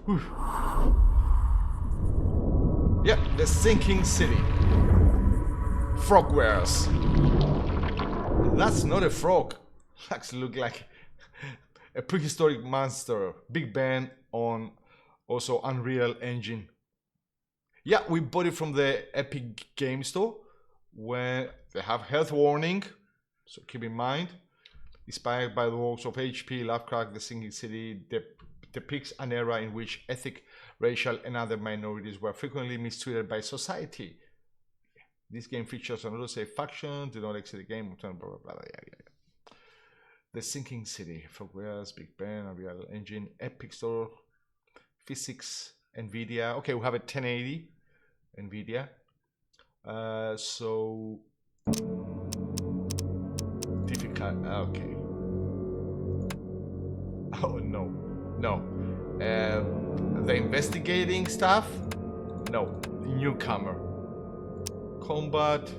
Whew. Yeah, the sinking city. Frogwares. That's not a frog. Actually look like a prehistoric monster. Bigben on also Unreal Engine. Yeah, we bought it from the Epic Game Store where they have health warning, so keep in mind. Inspired by the works of H.P. Lovecraft, The Sinking City depicts an era in which ethnic, racial, and other minorities were frequently mistreated by society. This game features another say faction, do not exit the game, blah, blah, blah, yeah. The Sinking City, Frogwares, Bigben, Unreal Engine, Epic Store, Physics, NVIDIA. Okay, we have a 1080 NVIDIA. So difficult. Okay. Oh no, no. The investigating stuff. No, newcomer. Combat.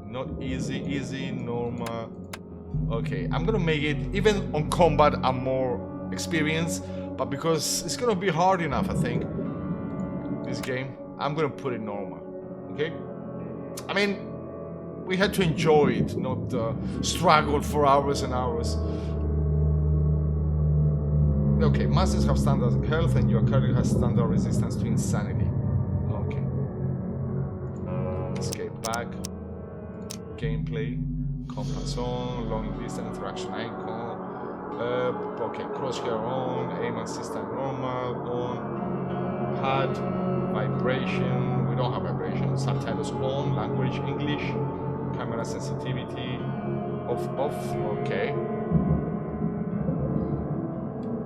Not easy. Easy. Normal. Okay, I'm gonna make it. Even on combat, I'm more experienced. But because it's gonna be hard enough, I think. This game, I'm gonna put it normal. Okay. I mean, we had to enjoy it, not struggle for hours and hours. Okay, masters have standard health and your character has standard resistance to insanity. Okay. Escape back. Gameplay. Compass on. Long distance interaction icon. Okay, crosshair on. Aim assistant normal on. HUD. Vibration. We don't have vibration. Subtitles on. Language English. Camera sensitivity. Off. Okay.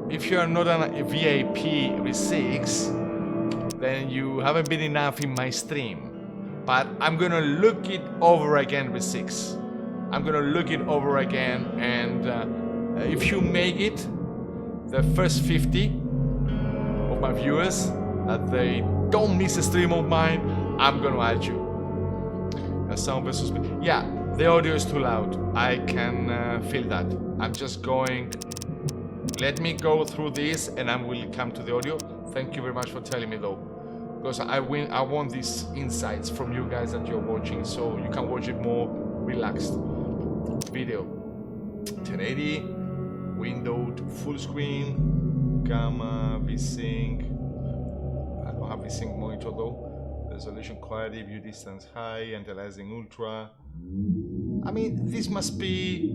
If you are not a VIP with 6, then you haven't been enough in my stream. But I'm gonna look it over again with 6. I'm gonna look it over again, and if you make it the first 50 of my viewers, that they don't miss a stream of mine, I'm gonna add you. Sound versus me. Yeah, the audio is too loud. I can feel that. I'm just going. Let me go through this and I will come to the audio. Thank you very much for telling me though, because I want these insights from you guys that you're watching, so you can watch it more relaxed. Video 1080, windowed, full screen, gamma, VSync. I don't have VSync monitor though. Resolution, quality, view distance high, anti-aliasing ultra. I mean, this must be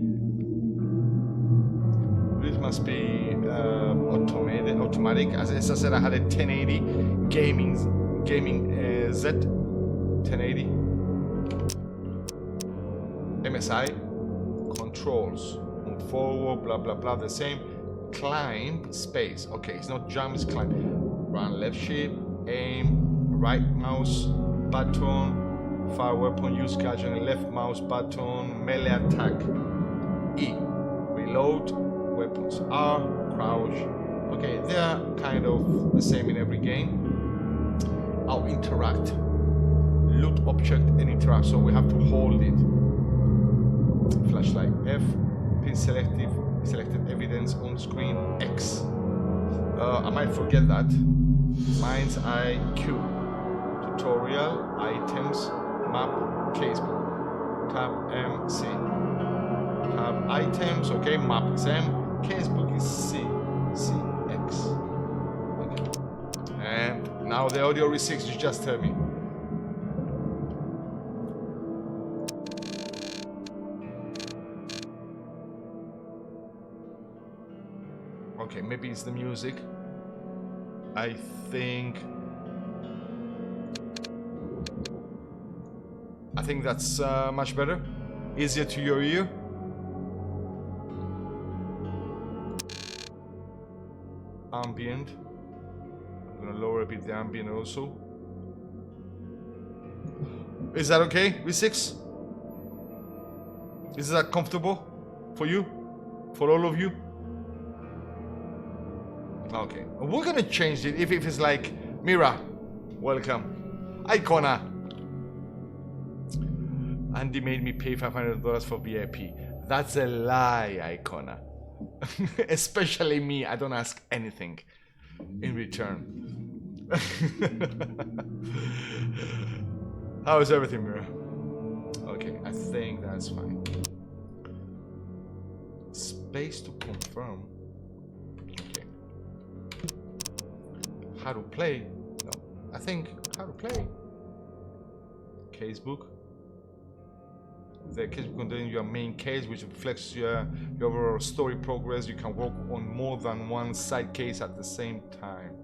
automatic. As I said, I had a 1080 gaming Z 1080 MSI controls on forward, blah blah blah, the same. Climb space. Okay, it's not jump, it's climb. Run left shift, aim, right mouse button, fire weapon use gadget, left mouse button, melee attack, E, reload, weapons R, crouch. Okay, they are kind of the same in every game. I'll interact. Loot object and interact, so we have to hold it. Flashlight F, pin selective, selected evidence on screen X. I might forget that. Mind's Eye Q. Tutorial, items, map, casebook. Tab M, C. Tab items, okay, map is M, casebook is C. C, X. Okay. And now the audio receipts you just heard me. Okay, maybe it's the music. I think that's much better. Easier to your ear. Ambient. I'm gonna lower a bit the ambient also. Is that okay with 6? Is that comfortable for you? For all of you? Okay, we're gonna change it if it's like, Mira, welcome. Icona. Andy made me pay $500 for VIP. That's a lie, Icona. Especially me, I don't ask anything. in return. How is everything, Mira? Okay, I think that's fine. Space to confirm. Okay. How to play? No, I think how to play. Casebook. The casebook containing your main case, which reflects your overall story progress. You can work on more than one side case at the same time.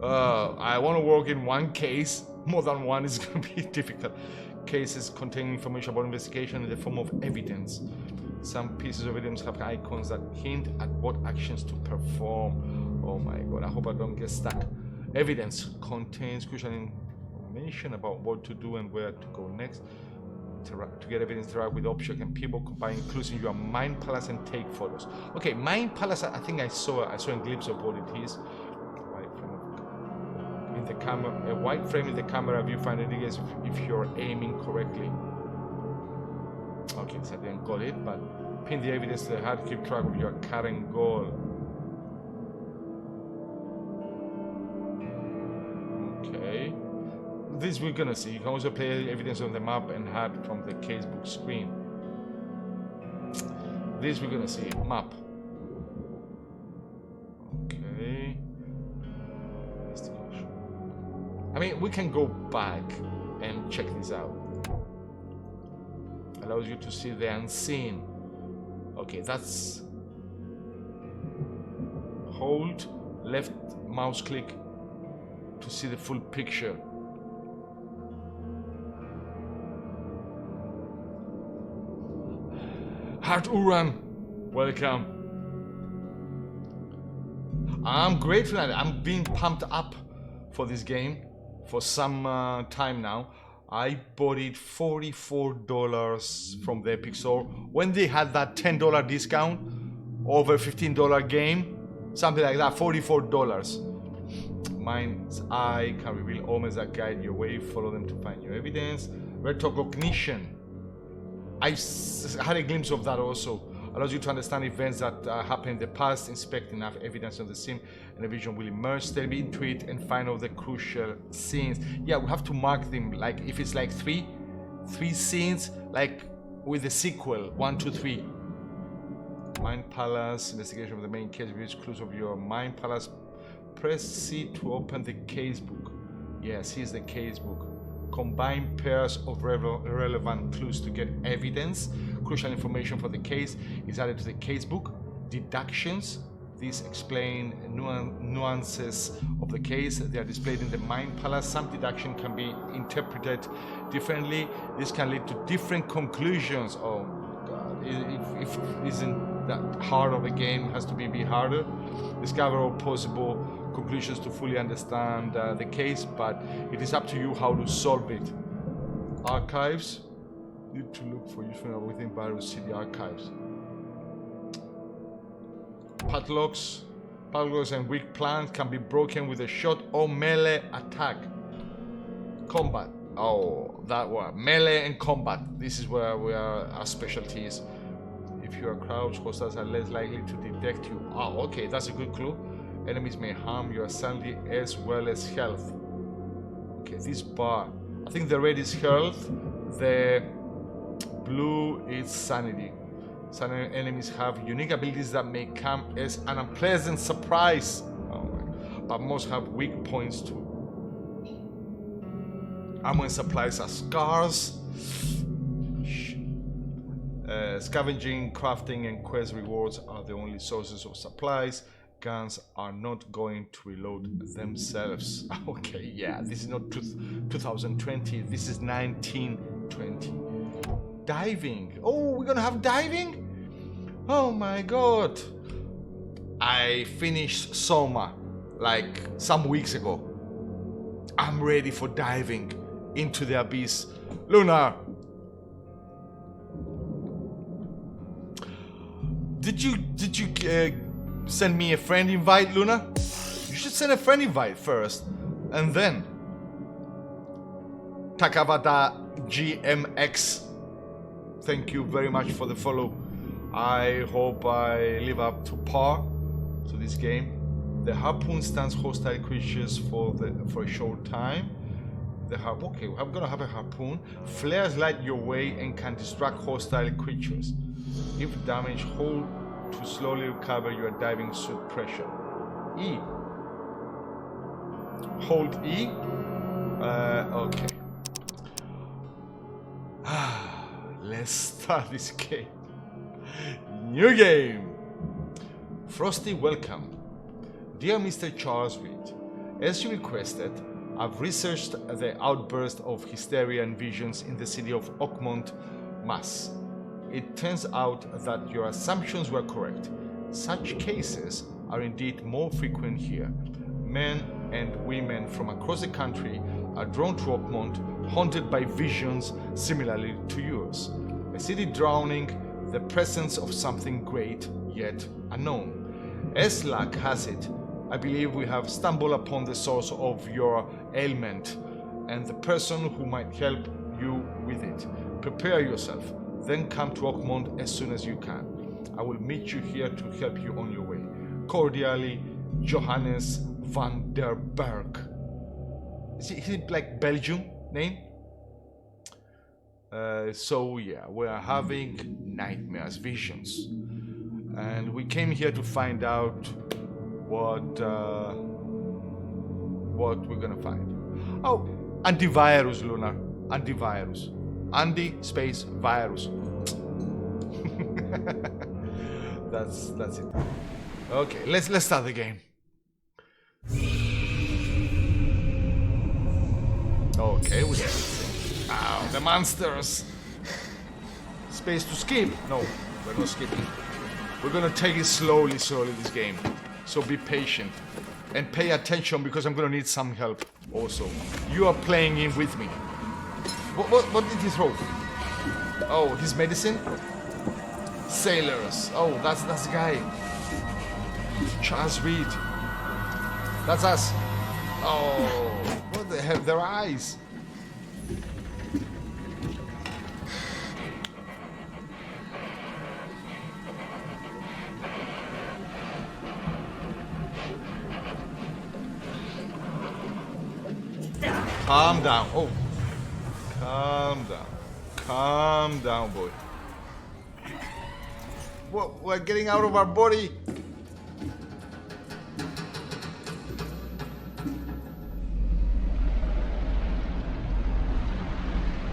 I want to work in one case. More than one is going to be difficult. Cases containing information about investigation in the form of evidence. Some pieces of evidence have icons that hint at what actions to perform. Oh my god, I hope I don't get stuck. Evidence contains crucial information about what to do and where to go next. To get evidence, interact with objects and people by including your mind palace and take photos. Okay, mind palace, I think I saw a glimpse of what it is. In the camera, a white frame in the camera view find indicates if you're aiming correctly. Okay, so I didn't got it, but pin the evidence to the HUD, keep track of your current goal. Okay. This we're gonna see. You can also play evidence on the map and HUD from the casebook screen. This we're gonna see. Map. Okay. Investigation. I mean, we can go back and check this out. Allows you to see the unseen. Okay, that's hold left mouse click to see the full picture. Hart Uran, welcome. I'm grateful that I'm being pumped up for this game for some time now. I bought it $44 from the Epic Store when they had that $10 discount over $15 game, something like that. $44. Mind's eye can reveal omens that guide your way. Follow them to find your evidence. Retrocognition. I had a glimpse of that also. Allows you to understand events that happened in the past, inspect enough evidence on the scene, and a vision will emerge steadily into it and find all the crucial scenes. Yeah, we have to mark them, like if it's like three scenes, like with the sequel, 1, 2, 3. Mind Palace, investigation of the main case, reveals clues of your Mind Palace. Press C to open the casebook. Yes, here's the casebook. Combine pairs of relevant clues to get evidence. Crucial information for the case is added to the casebook. Deductions. These explain nuances of the case. They are displayed in the Mind Palace. Some deduction can be interpreted differently. This can lead to different conclusions. Oh God, if isn't that hard of a game, has to be a bit harder. Discover all possible conclusions to fully understand the case, but it is up to you how to solve it. Archives. Need to look for useful within Virus City archives. Padlocks. Padlocks and weak plants can be broken with a shot or melee attack. Combat. Oh, that one. Melee and combat. This is where our specialty is. If you are crouched, hostiles are less likely to detect you. Oh, okay, that's a good clue. Enemies may harm your sanity as well as health. Okay, this bar. I think the red is health. The blue is sanity. Some enemies have unique abilities that may come as an unpleasant surprise. Oh my God. But most have weak points too. Ammo and supplies are scarce. Scavenging, crafting, and quest rewards are the only sources of supplies. Guns are not going to reload themselves. Okay, yeah, this is not 2020, this is 1920. Diving. Oh, we're gonna have diving? Oh my God. I finished Soma like some weeks ago. I'm ready for diving into the abyss. Luna. Did you send me a friend invite, Luna? You should send a friend invite first, and then Takavata GMX. Thank you very much for the follow. I hope I live up to par to this game. The harpoon stuns hostile creatures for a short time. Okay, I'm gonna have a harpoon. Flares light your way and can distract hostile creatures. If damage, hold to slowly recover your diving suit pressure. E. Hold E. Okay. Let's start this game. New game. Frosty, welcome. Dear Mr. Charles Reed, as you requested, I've researched the outburst of hysteria and visions in the city of Oakmont, Mass. It turns out that your assumptions were correct. Such cases are indeed more frequent here. Men and women from across the country are drawn to Oakmont, haunted by visions similarly to yours. A city drowning, the presence of something great yet unknown. As luck has it, I believe we have stumbled upon the source of your ailment and the person who might help you with it. Prepare yourself, then come to Oakmont as soon as you can. I will meet you here to help you on your way. Cordially, Johannes van der Berg. Is it like Belgium name? So yeah, we are having nightmares, visions. And we came here to find out what we're gonna find. Oh, antivirus, Lunar. Antivirus. Anti space virus. That's it. Okay, let's start the game. Okay, we have it. Ow, the monsters. Space to skip. No, we're not skipping. We're gonna take it slowly this game. So be patient and pay attention because I'm gonna need some help also. You are playing in with me. What did he throw? Oh, his medicine? Sailors. Oh, that's the guy. Charles Reed. That's us. Oh, what the hell? Their eyes. Calm down. Oh. Calm down. Calm down, boy. What? We're getting out of our body.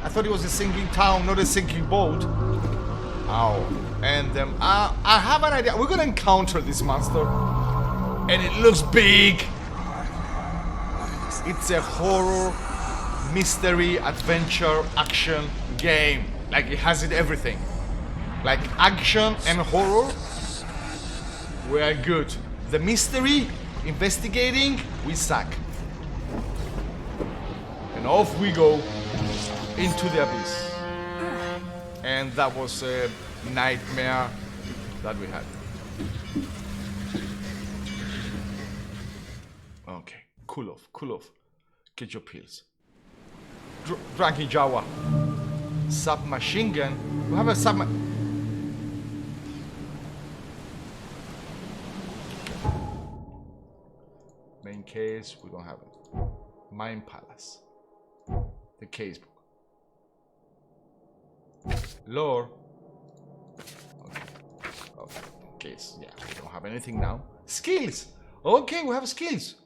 I thought it was a sinking town, not a sinking boat. Ow. And I have an idea. We're gonna encounter this monster. And it looks big. It's a horror, mystery, adventure, action game. Like it has it everything. Like action and horror, we are good. The mystery, investigating, we suck. And off we go into the abyss. And that was a nightmare that we had. Okay, cool off, cool off. Get your pills. Dranky Jawa. Submachine gun. We have a submachine. Main case, we don't have it. Mine Palace. The case book. Lore. Okay. Okay. Case. Yeah, we don't have anything now. Skills. Okay, we have skills.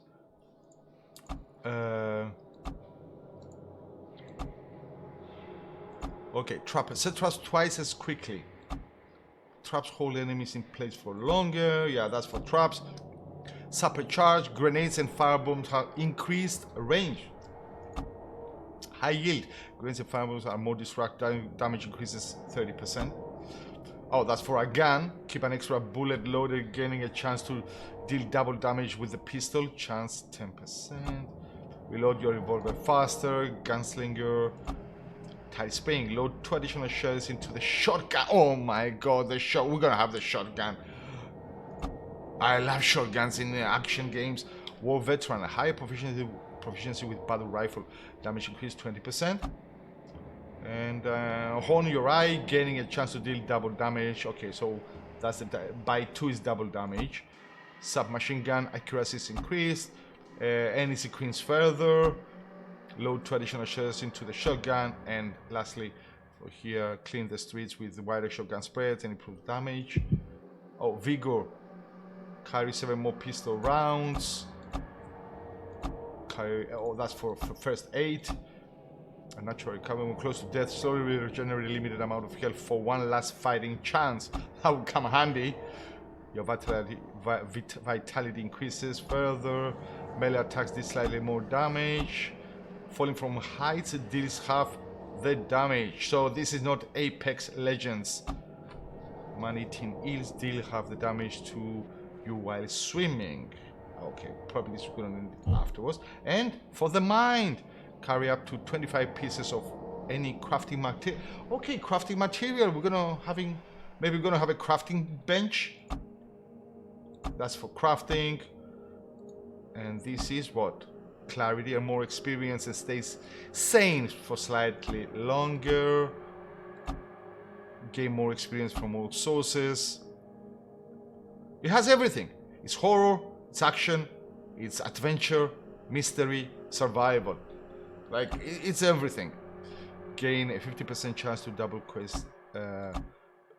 Okay, trap. Set traps twice as quickly. Traps hold enemies in place for longer. Yeah, that's for traps. Supercharge, grenades and firebombs have increased range. High yield. Grenades and firebombs are more destructive. Damage increases 30%. Oh, that's for a gun. Keep an extra bullet loaded, gaining a chance to deal double damage with the pistol. Chance 10%. Reload your revolver faster. Gunslinger. Tight spring. Load 2 additional shells into the shotgun. Oh my god, the shot. We're gonna have the shotgun. I love shotguns in action games. War veteran, a higher proficiency with battle rifle. Damage increase 20%. And hone your eye, gaining a chance to deal double damage. Okay, so that's the by 2 is double damage. Submachine gun accuracy is increased. Any sequence further. Load two additional shells into the shotgun. And lastly, for here, clean the streets with wider shotgun spreads and improve damage. Oh, vigor. Carry 7 more pistol rounds. Oh, that's for first aid. A natural recovery when close to death. Slowly regenerate a limited amount of health for one last fighting chance. That would come handy. Your vitality increases further. Melee attacks do slightly more damage. Falling from heights deals half the damage. So this is not Apex Legends. Man-eating eels deal half the damage to you while swimming. Okay, probably this we're gonna need afterwards. And for the mind, carry up to 25 pieces of any crafting material. Okay, crafting material. Maybe we're gonna have a crafting bench. That's for crafting. And this is what? Clarity and more experience, and stays sane for slightly longer. Gain more experience from all sources. It has everything. It's horror, it's action, it's adventure, mystery, survival. Like, it's everything. Gain a 50% chance to double quest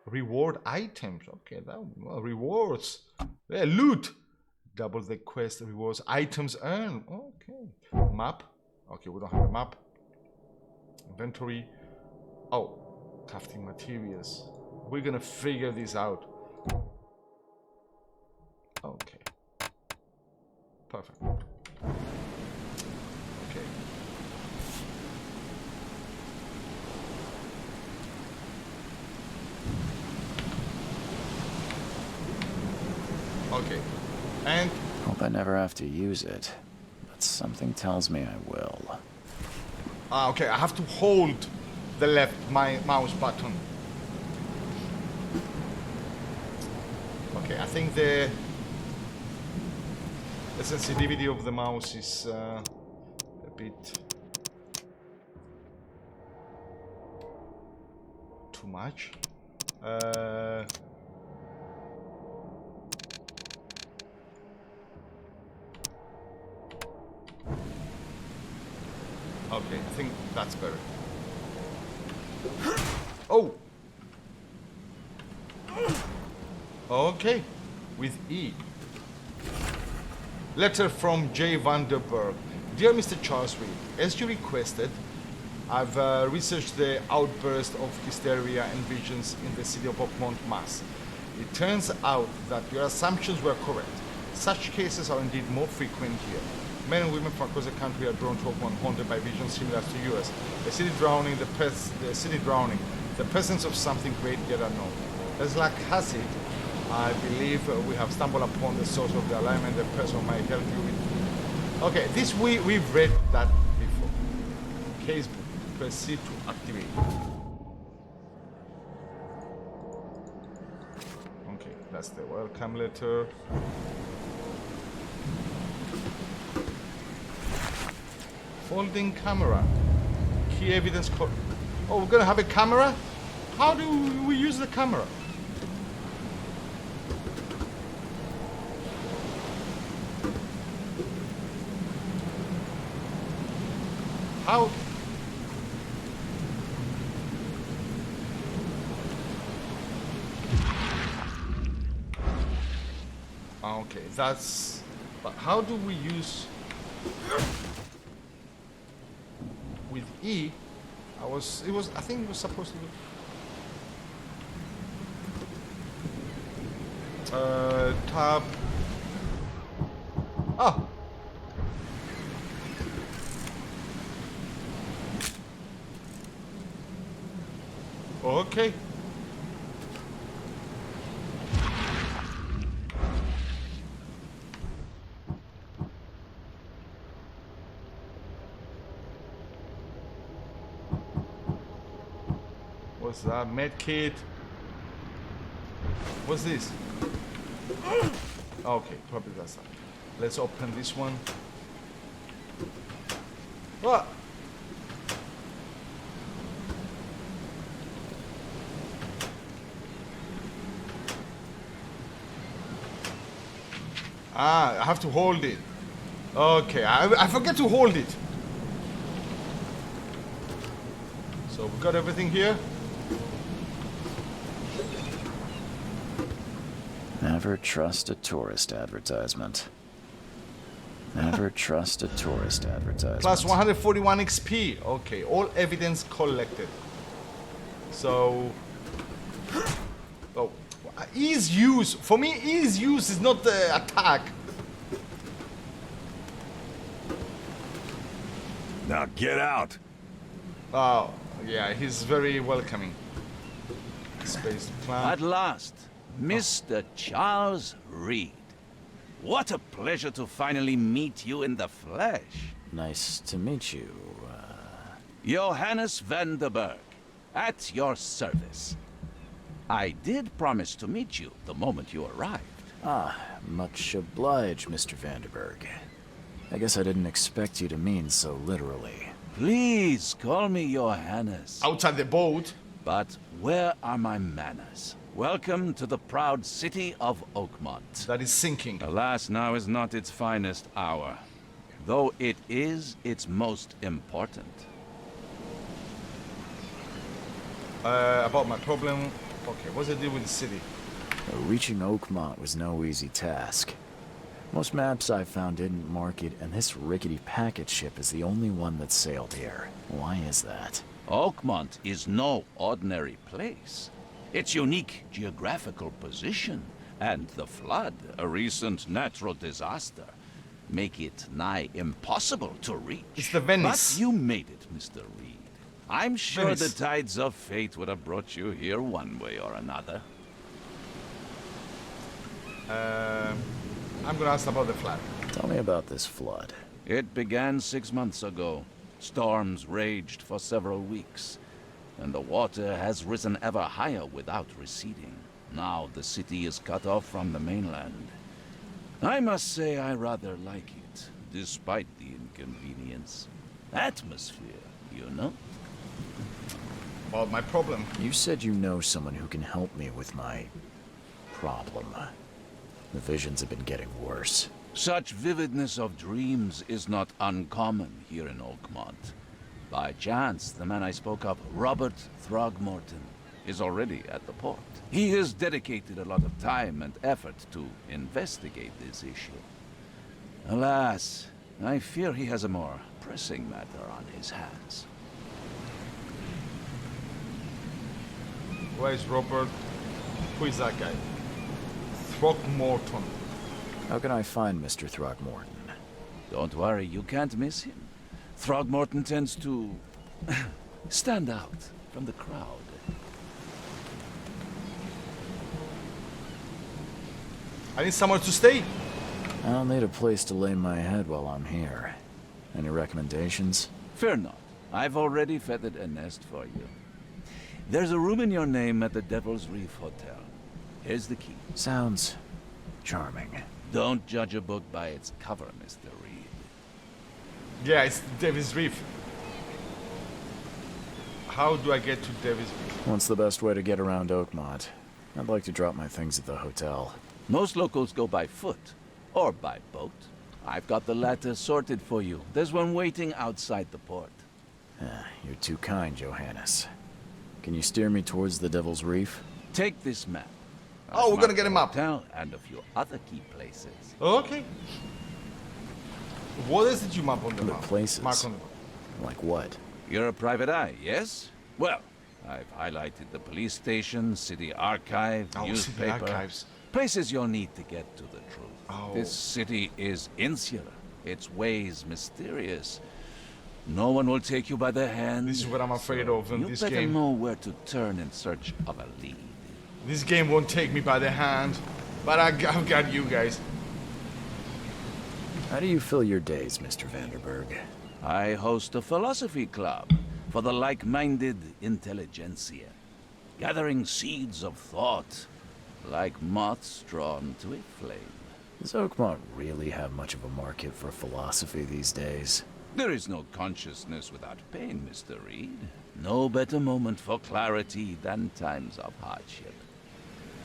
reward items. Okay, rewards. Yeah, loot. Double the quest rewards items earned. Okay. Map. Okay, we don't have a map. Inventory. Oh, crafting materials. We're gonna figure this out. Okay. Perfect. Okay. Okay. And hope I never have to use it, but something tells me I will. Okay, I have to hold the left mouse button. Okay, I think the sensitivity of the mouse is a bit too much. Okay, I think that's better. Oh! Okay, with E. Letter from J. Vanderberg. Dear Mr. Charles Reed, as you requested, I've researched the outburst of hysteria and visions in the city of Oakmont, Mass. It turns out that your assumptions were correct. Such cases are indeed more frequent here. Men and women from across the country are drawn to Oakmont, haunted by visions similar to yours. The city drowning, the presence of something great yet unknown. As luck has it, I believe we have stumbled upon the source of the alignment. The person might help you with. Okay, this we've read that before. Case proceed to activate. Okay, that's the welcome letter. Folding camera. Key evidence code. Oh, we're gonna have a camera? How do we use the camera? How? Okay, that's... But how do we use... With E, I think it was supposed to be... tab... Oh! Okay. What's that? Medkit. What's this? Okay, probably that's that. Let's open this one. What? Ah, I have to hold it. Okay, I forget to hold it. So we got everything here. Never trust a tourist advertisement. Never trust a tourist advertisement. Plus 141 XP. Okay, all evidence collected. So, oh, ease use. For me, ease use is not the attack. Now get out. Oh, yeah, he's very welcoming. Space plan. At last, Mr. Charles Reed. What a pleasure to finally meet you in the flesh. Nice to meet you. Johannes van der Berg, at your service. I did promise to meet you the moment you arrived. Ah, much obliged, Mr. Vanderberg. I guess I didn't expect you to mean so literally. Please call me Johannes. Outside the boat. But where are my manners? Welcome to the proud city of Oakmont. That is sinking. Alas, now is not its finest hour, though it is its most important. About my problem. Okay, what's the deal with the city? Reaching Oakmont was no easy task. Most maps I found didn't mark it, and this rickety packet ship is the only one that sailed here. Why is that? Oakmont is no ordinary place. Its unique geographical position and the flood, a recent natural disaster, make it nigh impossible to reach. It's the Venice. But you made it, Mr. Reed. I'm sure Venice. the tides of fate would have brought you here one way or another. I'm gonna ask about the flood. Tell me about this flood. It began 6 months ago. Storms raged for several weeks, and the water has risen ever higher without receding. Now the city is cut off from the mainland. I must say I rather like it, despite the inconvenience. Atmosphere, you know? About my problem. You said you know someone who can help me with my problem. The visions have been getting worse. Such vividness of dreams is not uncommon here in Oakmont. By chance, the man I spoke of, Robert Throgmorton, is already at the port. He has dedicated a lot of time and effort to investigate this issue. Alas, I fear he has a more pressing matter on his hands. Where is Robert? Who is that guy? Throckmorton. How can I find Mr. Throgmorton? Don't worry, you can't miss him. Throgmorton tends to stand out from the crowd. I need somewhere to stay. I'll need a place to lay my head while I'm here. Any recommendations? Fear not. I've already feathered a nest for you. There's a room in your name at the Devil's Reef Hotel. Here's the key. Sounds charming. Don't judge a book by its cover, Mr. Reed. Yeah, it's Davis Reef. How do I get to Davis Reef? What's the best way to get around Oakmont? I'd like to drop my things at the hotel. Most locals go by foot, or by boat. I've got the latter sorted for you. There's one waiting outside the port. You're too kind, Johannes. Can you steer me towards the Devil's Reef? Take this map. Oh, we're gonna get him up. Hotel and a few other key places. Okay. What is it you map on the Other map? places? Mark on the map. Like what? You're a private eye, yes? Well, I've highlighted the police station, city archive, Oh, newspaper. city archives. Places you'll need to get to the truth. Oh. This city is insular, its ways mysterious. No one will take you by the hand. This is what I'm afraid of in you this better game. know where to turn in search of a lead. This game won't take me by the hand, but I've got you guys. How do you fill your days, Mr. Vanderberg? I host a philosophy club for the like-minded intelligentsia, gathering seeds of thought like moths drawn to a flame. Does Oakmont really have much of a market for philosophy these days? There is no consciousness without pain, Mr. Reed. No better moment for clarity than times of hardship.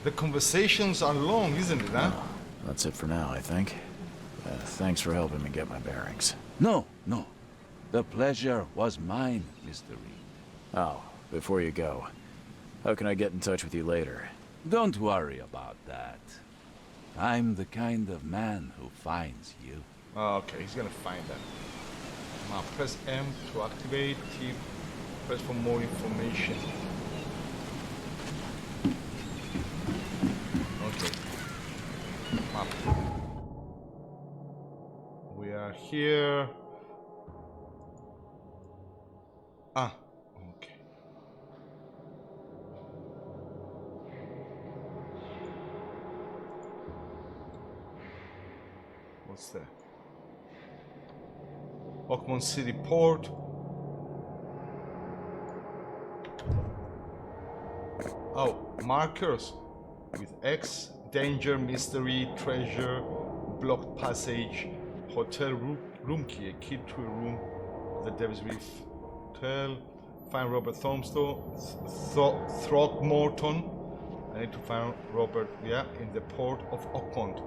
The conversations are long, isn't it, huh? That's it for now, I think. Thanks for helping me get my bearings. No, no. The pleasure was mine, Mr. Reed. Oh, before you go, how can I get in touch with you later? Don't worry about that. I'm the kind of man who finds you. Okay, he's gonna find that. Now press M to activate. T. Press for more information. Okay. Map. We are here. Ah, okay. What's that? Oakmont City Port. Oh, markers with X, danger, mystery, treasure, blocked passage, hotel room key, a key to a room, the Devil's Reef Hotel, find Robert Throgmorton. I need to find Robert, yeah, in the port of Oakmont.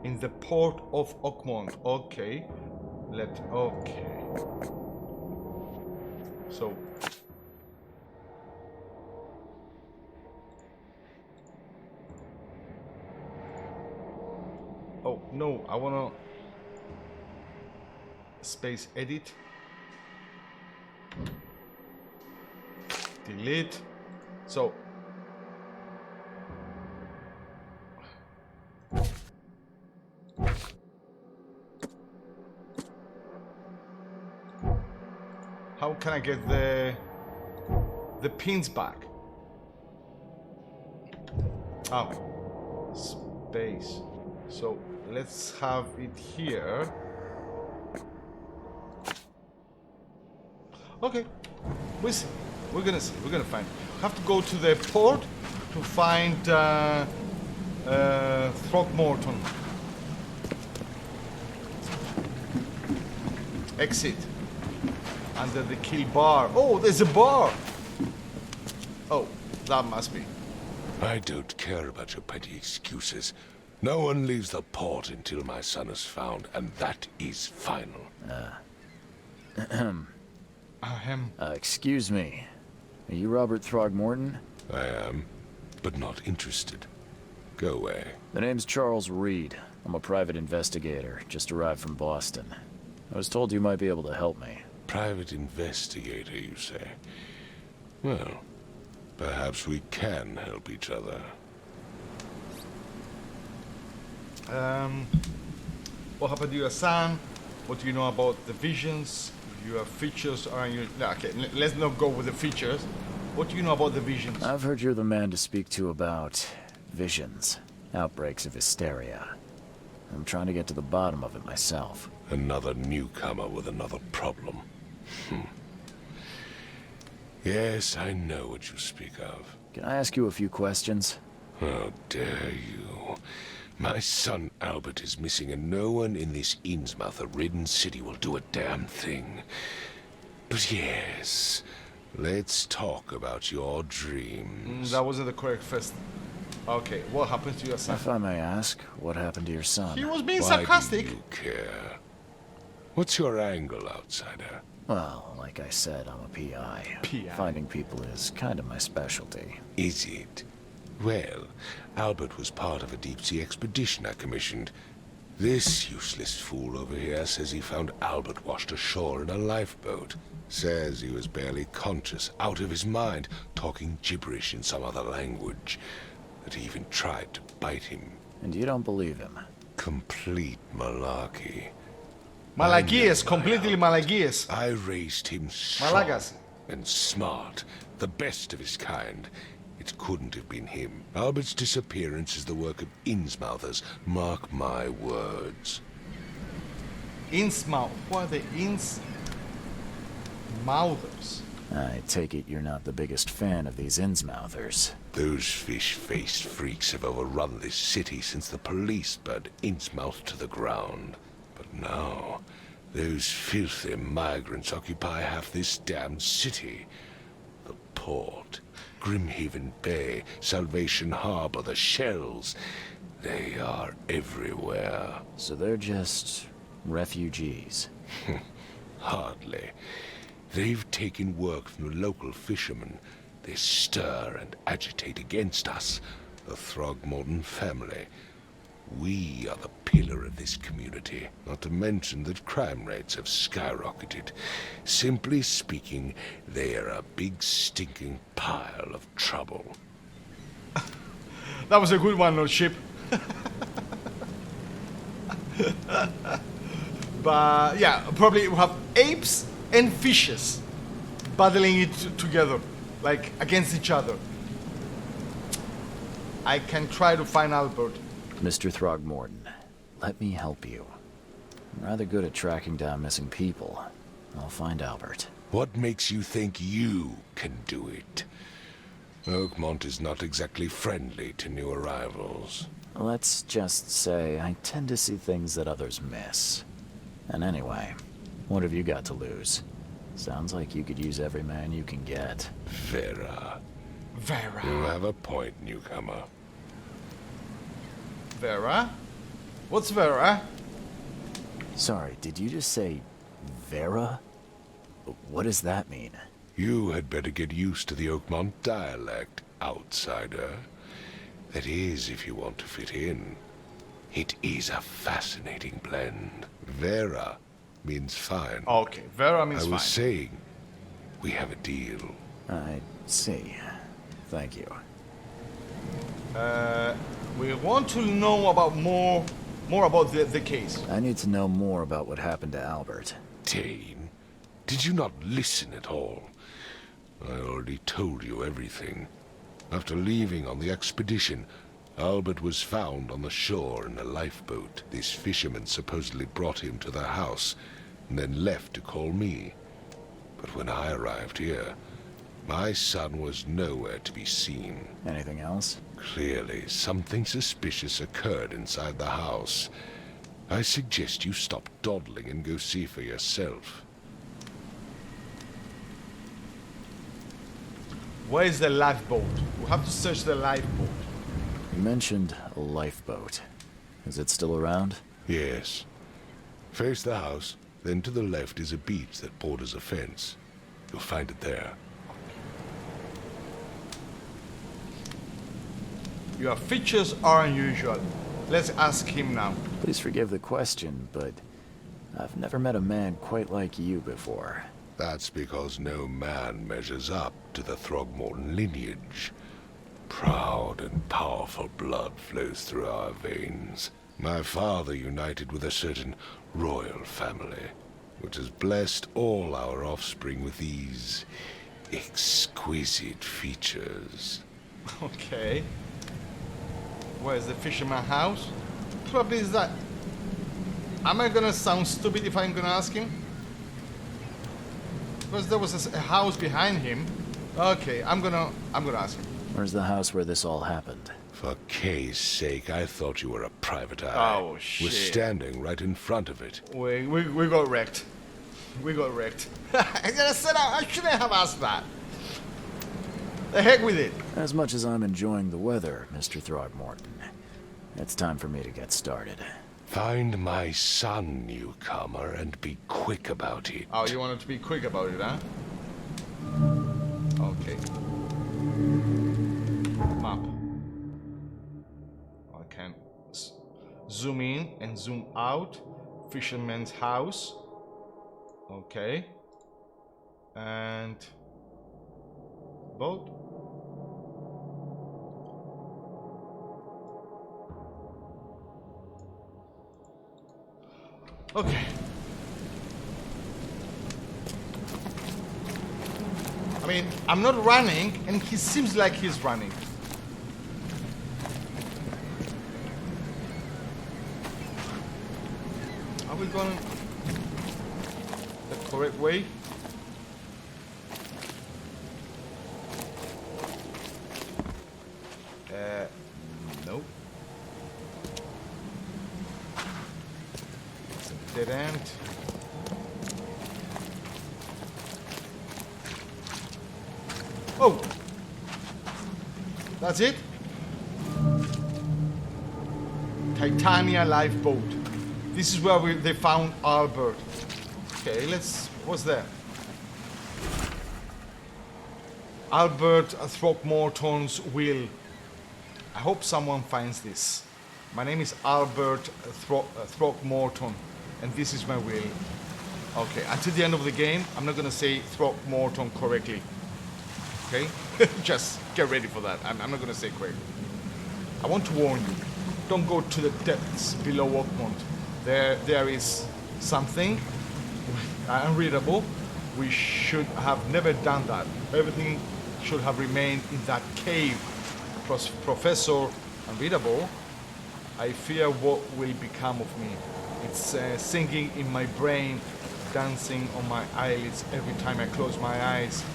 In the port of Oakmont, okay. Okay. So. Oh, no, I wanna space edit. Delete. So. How can I get the pins back? Oh, space. So let's have it here. Okay, we'll see. We're gonna see. We're gonna find. Have to go to the port to find Throgmorton. Exit. Under the kill bar. Oh, there's a bar. Oh, that must be. I don't care about your petty excuses. No one leaves the port until my son is found, and that is final. Excuse me. Are you Robert Throgmorton? I am, but not interested. Go away. The name's Charles Reed. I'm a private investigator, just arrived from Boston. I was told you might be able to help me. Private investigator, you say? Well, perhaps we can help each other. What happened to your son? What do you know about the visions? Your features are you? No, okay, let's not go with the features. What do you know about the visions? I've heard you're the man to speak to about visions, outbreaks of hysteria. I'm trying to get to the bottom of it myself. Another newcomer with another problem. Yes, I know what you speak of. Can I ask you a few questions? How dare you? My son Albert is missing, and no one in this Innsmouth-ridden city will do a damn thing. But yes, let's talk about your dreams. That wasn't the correct first. Okay, what happened to your son? If I may ask, what happened to your son? He was being Why sarcastic. do you care? What's your angle, outsider? Well, like I said, I'm a PI. PI. Finding people is kind of my specialty. Is it? Well, Albert was part of a deep-sea expedition I commissioned. This useless fool over here says he found Albert washed ashore in a lifeboat. Says he was barely conscious, out of his mind, talking gibberish in some other language. That he even tried to bite him. And you don't believe him? Complete malarkey. Malagueas, completely Malagueas. I raised him strong Malagas. and smart, the best of his kind. It couldn't have been him. Albert's disappearance is the work of Innsmouthers. Mark my words. Innsmouth. Who are the Innsmouthers? I take it you're not the biggest fan of these Innsmouthers. Those fish-faced freaks have overrun this city since the police burned Innsmouth to the ground. But now, those filthy migrants occupy half this damned city. The port, Grimhaven Bay, Salvation Harbor, the shells. They are everywhere. So they're just refugees. Hardly. They've taken work from the local fishermen. They stir and agitate against us, the Throgmorton family. We are the pillar of this community, not to mention that crime rates have skyrocketed. Simply speaking, they are a big stinking pile of trouble. That was a good one, Lord Ship. But yeah, probably we have apes and fishes battling it together, like against each other. I can try to find Albert. Mr. Throgmorton, let me help you. I'm rather good at tracking down missing people. I'll find Albert. What makes you think you can do it? Oakmont is not exactly friendly to new arrivals. Let's just say I tend to see things that others miss. And anyway, what have you got to lose? Sounds like you could use every man you can get. Vera. Vera. You have a point, newcomer. Vera? What's Vera? Sorry, did you just say Vera? What does that mean? You had better get used to the Oakmont dialect, outsider. That is, if you want to fit in. It is a fascinating blend. Vera means fine. Okay, Vera means I fine. was saying, we have a deal. I see. Thank you. We want to know about more about the case. I need to know more about what happened to Albert. Dane, did you not listen at all? I already told you everything. After leaving on the expedition, Albert was found on the shore in a lifeboat. This fisherman supposedly brought him to their house, and then left to call me. But when I arrived here, my son was nowhere to be seen. Anything else? Clearly, something suspicious occurred inside the house. I suggest you stop dawdling and go see for yourself. Where is the lifeboat? We have to search the lifeboat. You mentioned a lifeboat. Is it still around? Yes. Face the house, then to the left is a beach that borders a fence. You'll find it there. Your features are unusual. Let's ask him now. Please forgive the question, but I've never met a man quite like you before. That's because no man measures up to the Throgmorton lineage. Proud and powerful blood flows through our veins. My father united with a certain royal family, which has blessed all our offspring with these exquisite features. Okay. Where is the fisherman house? Probably is that. Am I gonna sound stupid if I'm gonna ask him? Because there was a house behind him. Okay, I'm gonna ask him. Where's the house where this all happened? For Kay's sake, I thought you were a private eye. Oh, shit. We're standing right in front of it. We got wrecked. We got wrecked. I shouldn't have asked that. The heck with it. As much as I'm enjoying the weather, Mr. Throgmorton, it's time for me to get started. Find my son, newcomer, and be quick about it. Oh, you wanted to be quick about it, huh? Okay. Map. I can zoom in and zoom out. Fisherman's house. Okay. And boat. Okay. I mean, I'm not running, and he seems like he's running. Are we going the correct way? Nope. It's a dead end. Oh! That's it? Titania lifeboat. This is where they found Albert. Okay, what's there? Albert Throckmorton's will. I hope someone finds this. My name is Albert Throckmorton, and this is my will. Okay, until the end of the game, I'm not gonna say Throckmorton correctly. Okay? Just get ready for that. I'm not gonna say correctly. I want to warn you, don't go to the depths below Oakmont. There is something unreadable. We should have never done that. Everything should have remained in that cave. Professor Unreadable, I fear what will become of me. It's singing in my brain, dancing on my eyelids every time I close my eyes.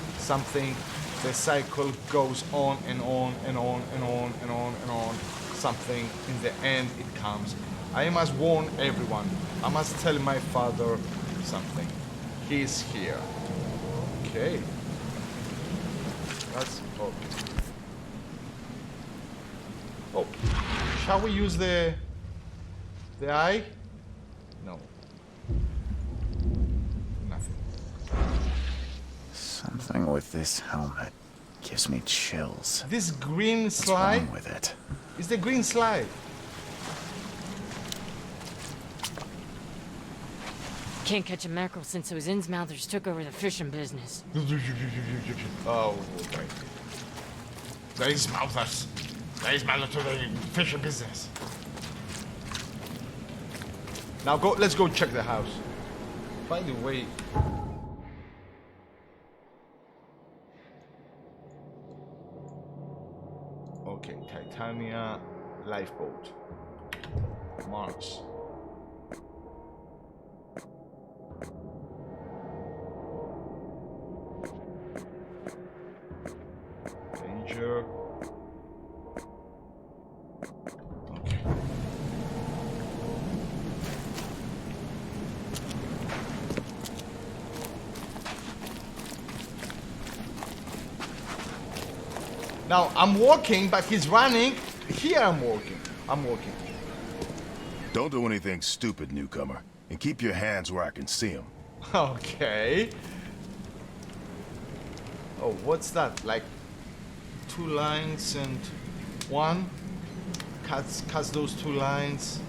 The cycle goes on and on and on and on and on and on. Something, in the end, it comes. I must warn everyone. I must tell my father something. He's here. Okay. That's okay. Oh, shall we use the eye? No. Nothing. Something with this helmet gives me chills. This green What's slide? wrong with it? Is the green slide? Can't catch a mackerel since those Innsmouthers took over the fishing business. Oh, okay. These mouthers. These mouthers to the fishing business. Now let's go check the house. By the way, okay, Titania lifeboat. Mars. Danger. Okay. Now I'm walking, but he's running. Here I'm walking. Don't do anything stupid, newcomer. And keep your hands where I can see them. Okay. Oh, what's that? Like 2 lines and 1? Cuts those 2 lines.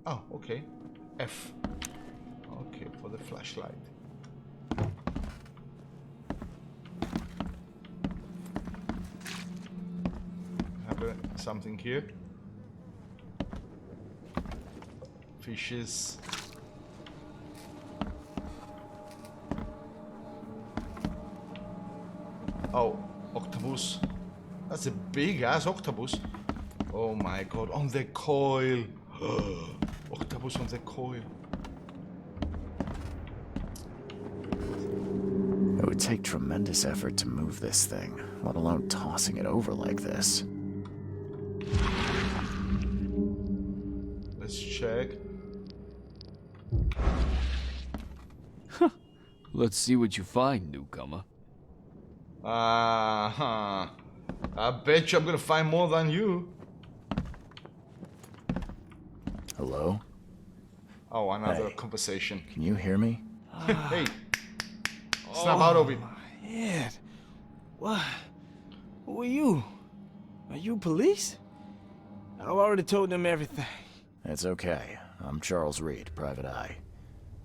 Oh, okay. F. Okay, for the flashlight. Have something here. Fishes. Oh, octopus. That's a big ass octopus. Oh my god, on the coil. Octopus on the coil. It would take tremendous effort to move this thing, let alone tossing it over like this. Let's check. Let's see what you find, newcomer. I bet you I'm gonna find more than you. Hello? Oh, another Hey. conversation. Can you hear me? Hey, snap out of it. Yeah. What? Who are you? Are you police? I've already told them everything. It's okay. I'm Charles Reed, Private Eye.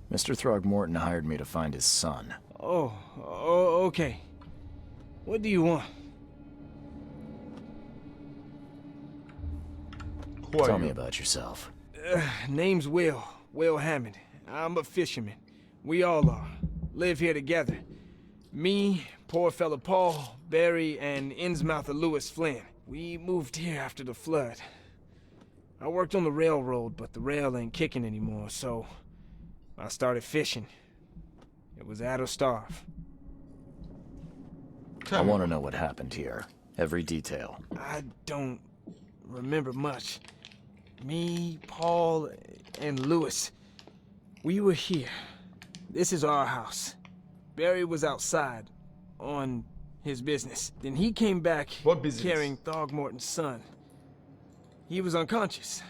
Mr. Throgmorton hired me to find his son. Oh, okay. What do you want? Who are Tell you? me about yourself. Name's Will Hammond. I'm a fisherman. We all are. Live here together. Me, poor fella Paul, Barry, and Innsmouther Lewis Flynn. We moved here after the flood. I worked on the railroad, but the rail ain't kicking anymore, so I started fishing. It was add or starve. I want to know what happened here. Every detail. I don't remember much. Me, Paul, and Lewis, we were here. This is our house. Barry was outside on his business. Then he came back What business? carrying Throgmorton's son. He was unconscious,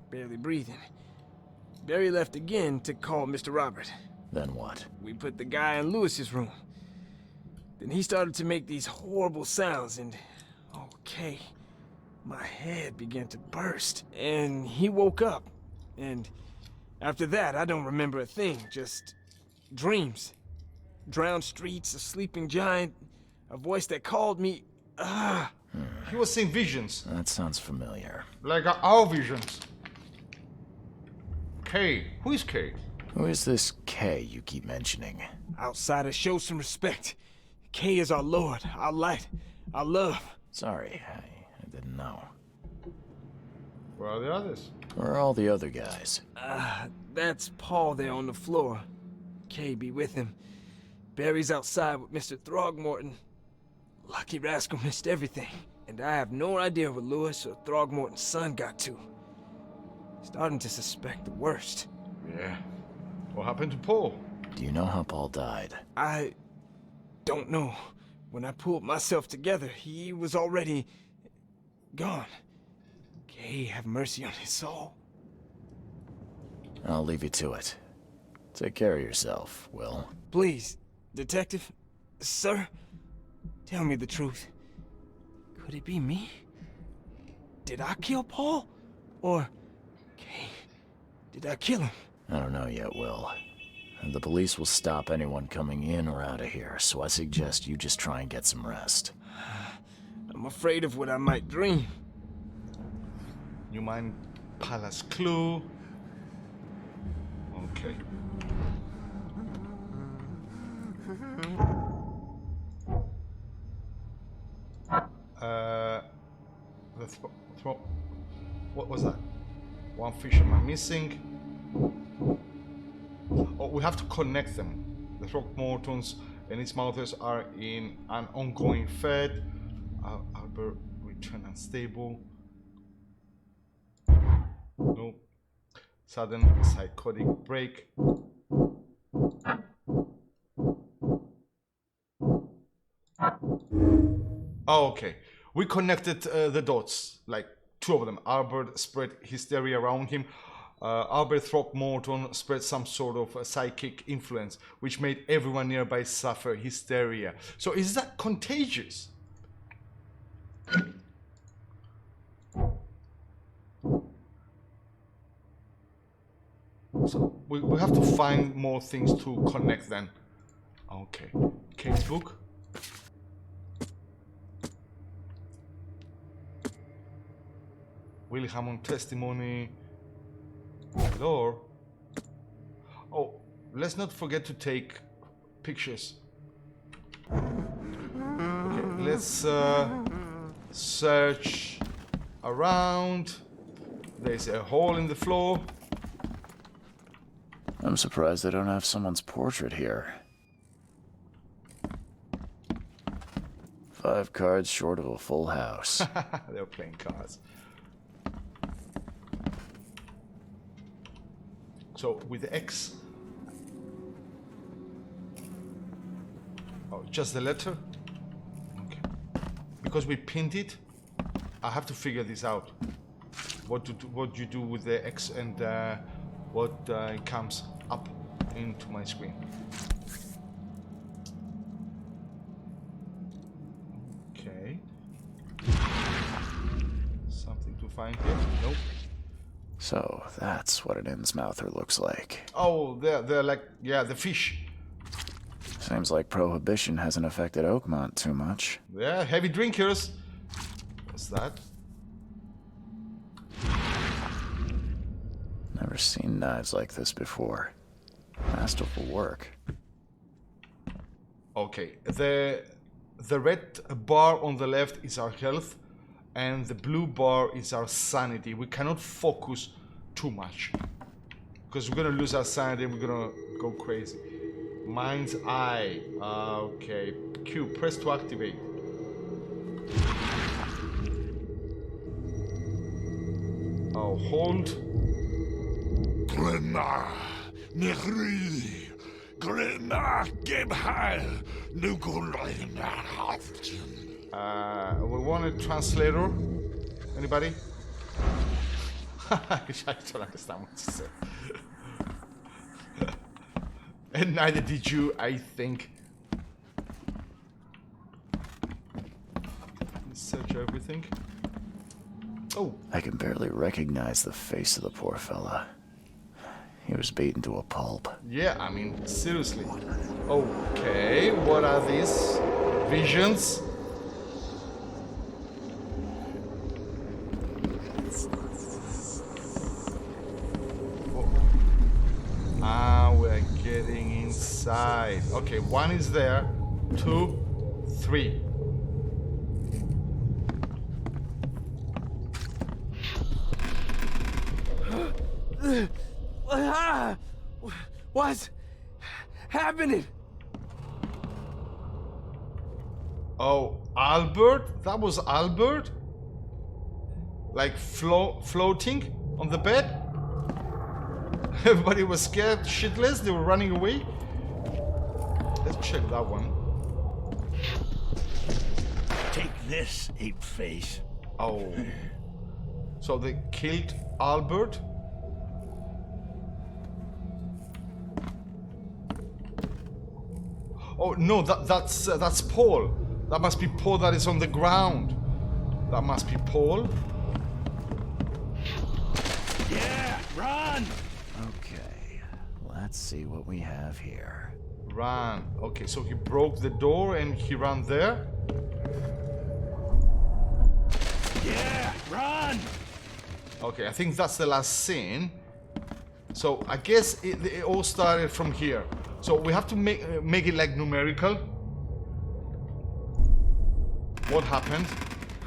barely breathing. Barry left again to call Mr. Robert. Then what? We put the guy in Lewis's room. Then he started to make these horrible sounds and... okay. My head began to burst, and he woke up. And after that, I don't remember a thing, just dreams. Drowned streets, a sleeping giant, a voice that called me. He was seeing visions, That sounds familiar. like our visions. Kay, who is Kay? Who is this K you keep mentioning? Outsiders, show some respect. K is our lord, our light, our love. Sorry, I didn't know. Where are the others? Where are all the other guys? That's Paul there on the floor. K be with him. Barry's outside with Mr. Throgmorton. Lucky rascal missed everything. And I have no idea what Lewis or Throgmorton's son got to. Starting to suspect the worst. Yeah. What happened to Paul? Do you know how Paul died? I don't know. When I pulled myself together, he was already gone. Kay, have mercy on his soul. I'll leave you to it. Take care of yourself, Will. Please, detective, sir, tell me the truth. Could it be me? Did I kill Paul? Or, Kay, did I kill him? I don't know yet, Will. And the police will stop anyone coming in or out of here, so I suggest you just try and get some rest. I'm afraid of what I might dream. You mind Palace Clue? Okay. What was that? One fisherman missing. Oh, we have to connect them. The Throckmortons and its mouthers are in an ongoing fed. Albert return unstable. No. Sudden psychotic break. Oh, okay. We connected the dots, like two of them. Albert spread hysteria around him. Albert Throckmorton spread some sort of psychic influence, which made everyone nearby suffer hysteria. So is that contagious? So we have to find more things to connect then. Okay. Casebook. Willie Hammond testimony. Door. Oh, let's not forget to take pictures. Okay, let's search around. There's a hole in the floor. I'm surprised they don't have someone's portrait here. 5 cards short of a full house. They're playing cards. So with the X. Oh, just the letter? Okay. Because we pinned it, I have to figure this out. What you do with the X and what comes up into my screen. Okay. Something to find here? Nope. So, that's what an Innsmouther looks like. Oh, they're like, yeah, the fish. Seems like Prohibition hasn't affected Oakmont too much. Yeah, heavy drinkers. What's that? Never seen knives like this before. Masterful work. Okay, the red bar on the left is our health, and the blue bar is our sanity. We cannot focus too much, because we're gonna lose our sanity and we're gonna go crazy. Mind's eye. Okay, Q, press to activate. Oh, hold. Glenna, Nehri, Glenna, Gebhal, Nugulina, We want a translator. Anybody? I don't understand what you said. And neither did you, I think. Let's search everything. Oh. I can barely recognize the face of the poor fella. He was beaten to a pulp. Yeah, I mean, seriously. Okay, what are these? Visions? Ah, we're getting inside. Okay, one is there. 2, 3. What's happening? Oh, Albert? That was Albert? Like floating on the bed? Everybody was scared shitless, they were running away. Let's check that one. Take this, ape face. Oh. So they killed Albert? Oh no, that's Paul. That must be Paul that is on the ground. That must be Paul. Yeah, run! Okay, let's see what we have here. Run. Okay, so he broke the door and he ran there. Yeah, run! Okay, I think that's the last scene. So I guess it all started from here. So we have to make it like numerical. What happened?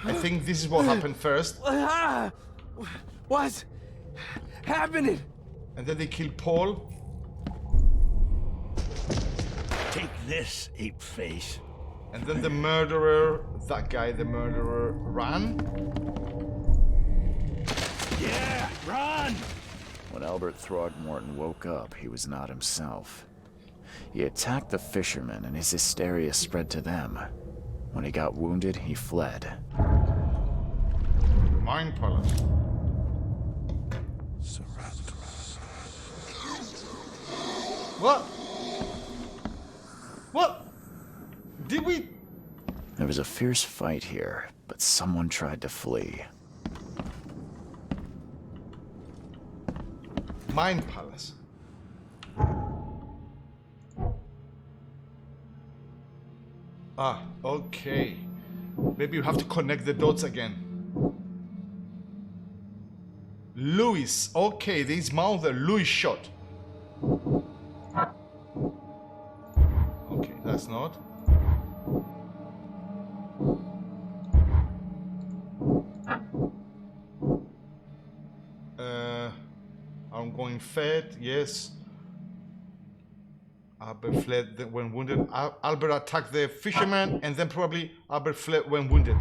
I think this is what happened first. What's happening? And then they killed Paul. Take this, ape face. And then the murderer, that guy, the murderer, ran. Yeah, run! When Albert Throgmorton woke up, he was not himself. He attacked the fishermen, and his hysteria spread to them. When he got wounded, he fled. Mind Palace. What? What? Did we? There was a fierce fight here, but someone tried to flee. Mind Palace. Ah, okay. Maybe you have to connect the dots again. Louis. Okay, this mouth there. Louis shot. Okay, that's not. I'm going fed, yes. Albert fled when wounded. Albert attacked the fisherman, and then probably Albert fled when wounded.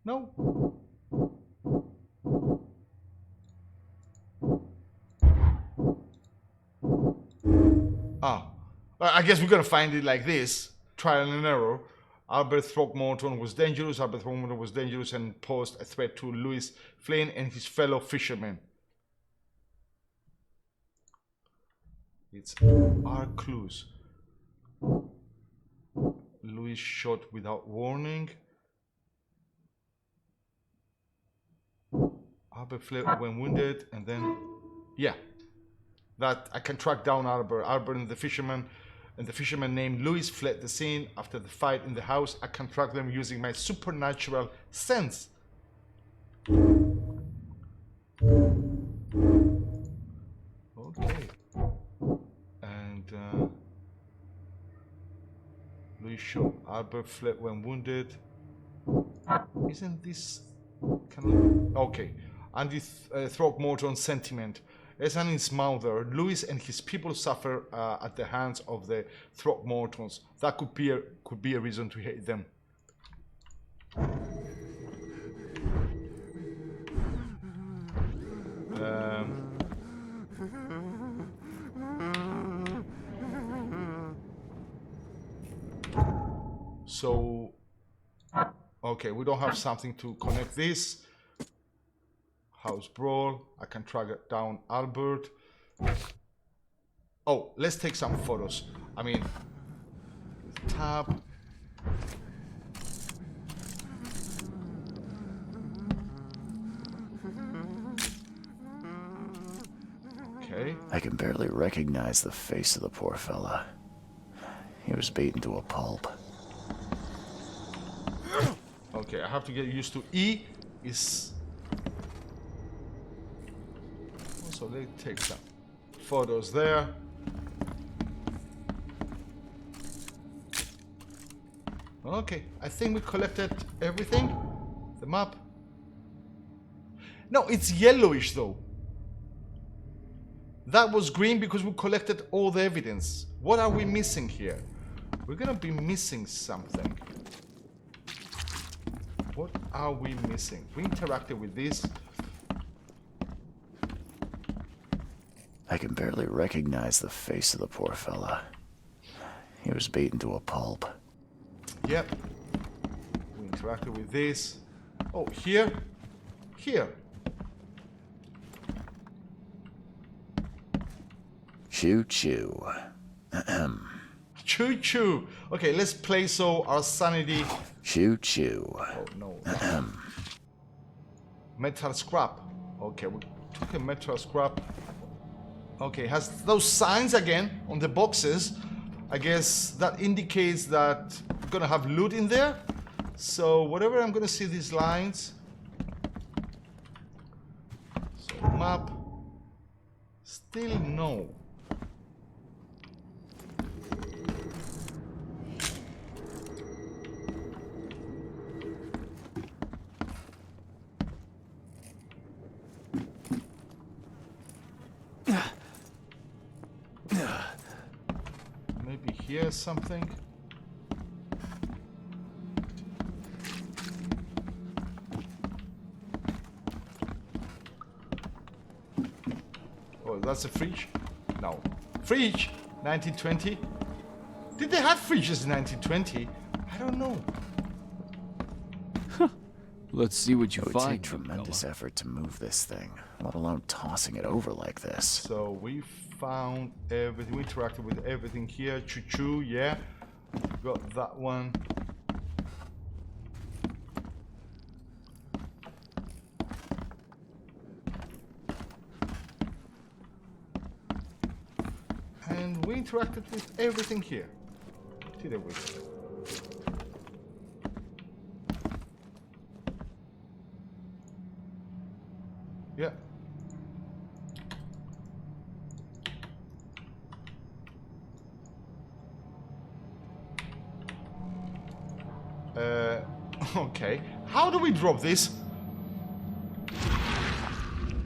No? Ah, I guess we're gonna find it like this. Trial and error. Albert Throckmorton was dangerous. Albert Throckmorton was dangerous and posed a threat to Louis Flynn and his fellow fishermen. It's our clues. Louis shot without warning. Albert fled when wounded, and then, yeah, that I can track down Albert. Albert and the fisherman named Louis fled the scene after the fight in the house. I can track them using my supernatural sense. Okay. And Louis shot. Albert fled when wounded. Isn't this kind of okay? Andy Throckmorton sentiment. As an insmouther, Louis and his people suffer at the hands of the Throckmortons. That could be a reason to hate them. So, okay, we don't have something to connect this. House brawl. I can track down Albert. Oh, let's take some photos. I mean, tab. Okay. I can barely recognize the face of the poor fella. He was beaten to a pulp. Okay, I have to get used to E is... So let's take some photos there. Okay, I think we collected everything. The map. No, it's yellowish though. That was green because we collected all the evidence. What are we missing here? We're gonna be missing something. What are we missing? We interacted with this. I can barely recognize the face of the poor fella. He was beaten to a pulp. Yep. We interacted with this. Oh, here. Here. Choo choo. Choo choo. Okay, let's play so our sanity. Choo choo. Oh no. Metal scrap. Okay, we took a metal scrap. Okay, has those signs again on the boxes. I guess that indicates that we're gonna have loot in there. So whatever I'm gonna see these lines. So map. Still no. Maybe here's something. Oh, that's a fridge? No. Fridge? 1920? Did they have fridges in 1920? I don't know. Let's see what you It would find. take tremendous effort to move this thing, let alone tossing it over like this. So we found everything. We interacted with everything here. Choo-choo, yeah. Got that one. And we interacted with everything here. Didn't we? Yeah. Okay. How do we drop this?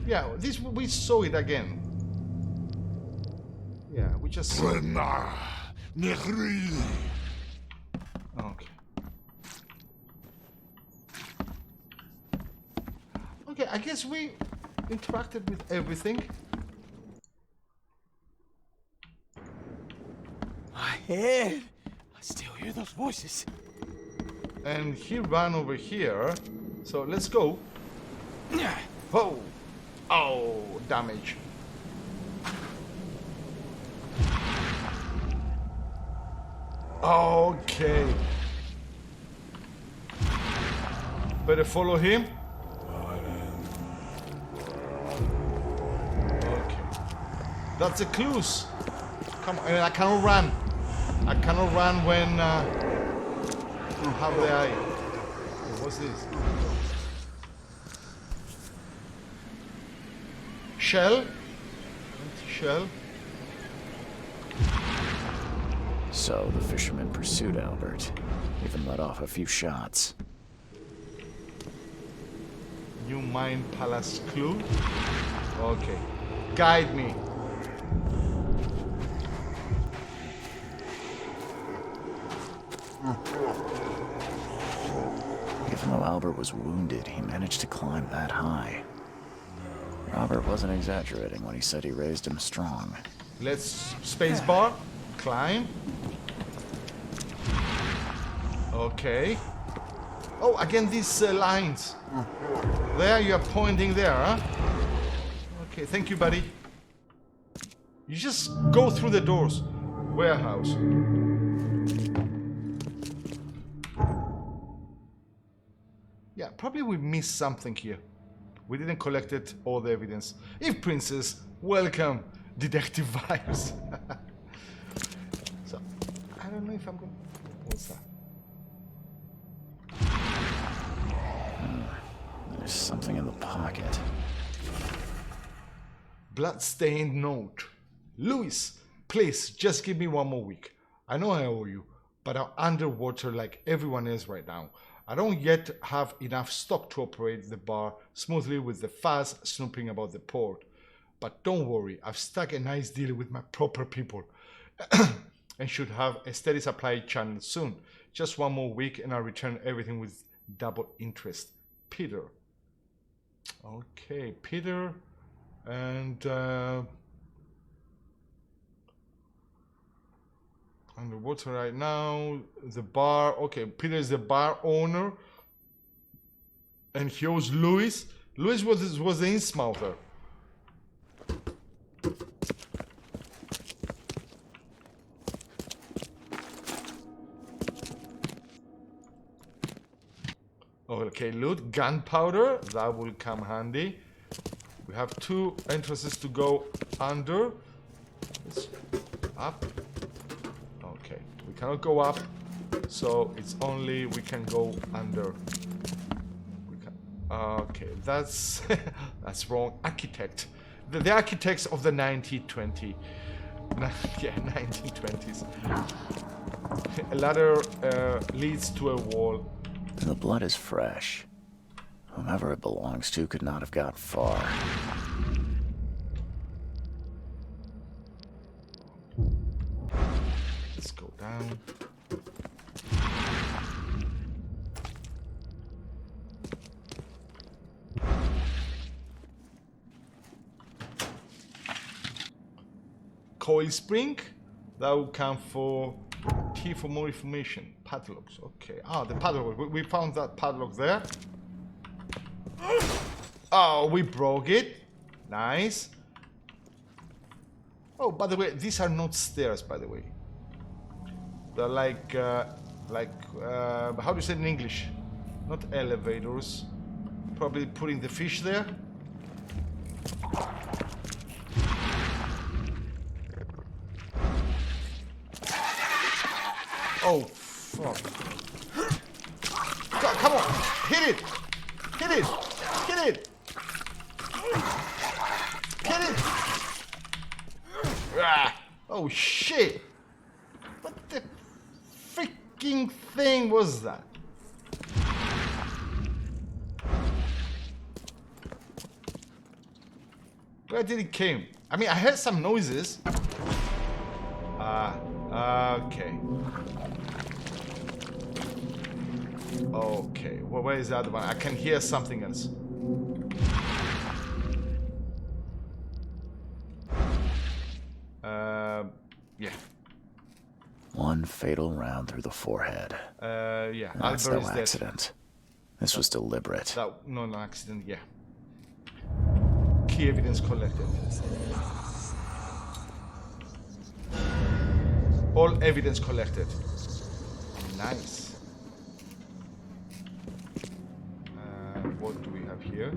Yeah, this we saw it again. Yeah, we just saw it. Okay. Okay, I guess we interacted with everything. My head. I still hear those voices. And he ran over here. So let's go. Oh! Oh, damage. Okay. Better follow him. Okay. That's the clues. Come on, I cannot run. I cannot run when have the eye. What's this? Shell? Empty shell. So the fisherman pursued Albert, even let off a few shots. New Mine Palace clue. Okay. Guide me. Even though Albert was wounded, he managed to climb that high. Robert wasn't exaggerating when he said he raised him strong. Let's spacebar. Climb. Okay. Oh, again these lines. There, you are pointing there, huh? Okay, thank you, buddy. You just go through the doors. Warehouse. Yeah, probably we missed something here. We didn't collect it, all the evidence. If Princess, welcome, Detective Vibes. So, I don't know if I'm going. What's that? There's something in the pocket. Bloodstained note. Louis, please, just give me one more week. I know I owe you, but I'm underwater like everyone is right now. I don't yet have enough stock to operate the bar smoothly with the fast snooping about the port. But don't worry, I've struck a nice deal with my proper people and should have a steady supply channel soon. Just one more week and I'll return everything with double interest. Peter. Okay, Peter and underwater right now. The bar. Okay, Peter is the bar owner, and he owes Louis. Louis was the in-smouther. Okay, loot gunpowder. That will come handy. We have 2 entrances to go under. It's up. Okay, we cannot go up, so it's only we can go under. We can. Okay, that's that's wrong. Architect, the architects of the 1920s. Yeah, 1920s. A ladder leads to a wall. The blood is fresh. Whomever it belongs to could not have got far. Let's go down. Coil spring. That will come for T for more information. Padlocks. Okay. Ah, the padlock. We found that padlock there. Oh, we broke it. Nice. Oh, by the way, these are not stairs, by the way. They're like how do you say it in English? Not elevators. Probably putting the fish there. Oh, fuck. Come on, hit it! Hit it! Hit it! Hit it! Ah. Oh, shit! What the freaking thing was that? Where did it came? I mean, I heard some noises. Okay. Okay, well, where is the other one? I can hear something else. Yeah. One fatal round through the forehead. Yeah. That's Albert no is dead. accident. This was deliberate. That, no accident, yeah. Key evidence collected. All evidence collected. Nice. What do we have here?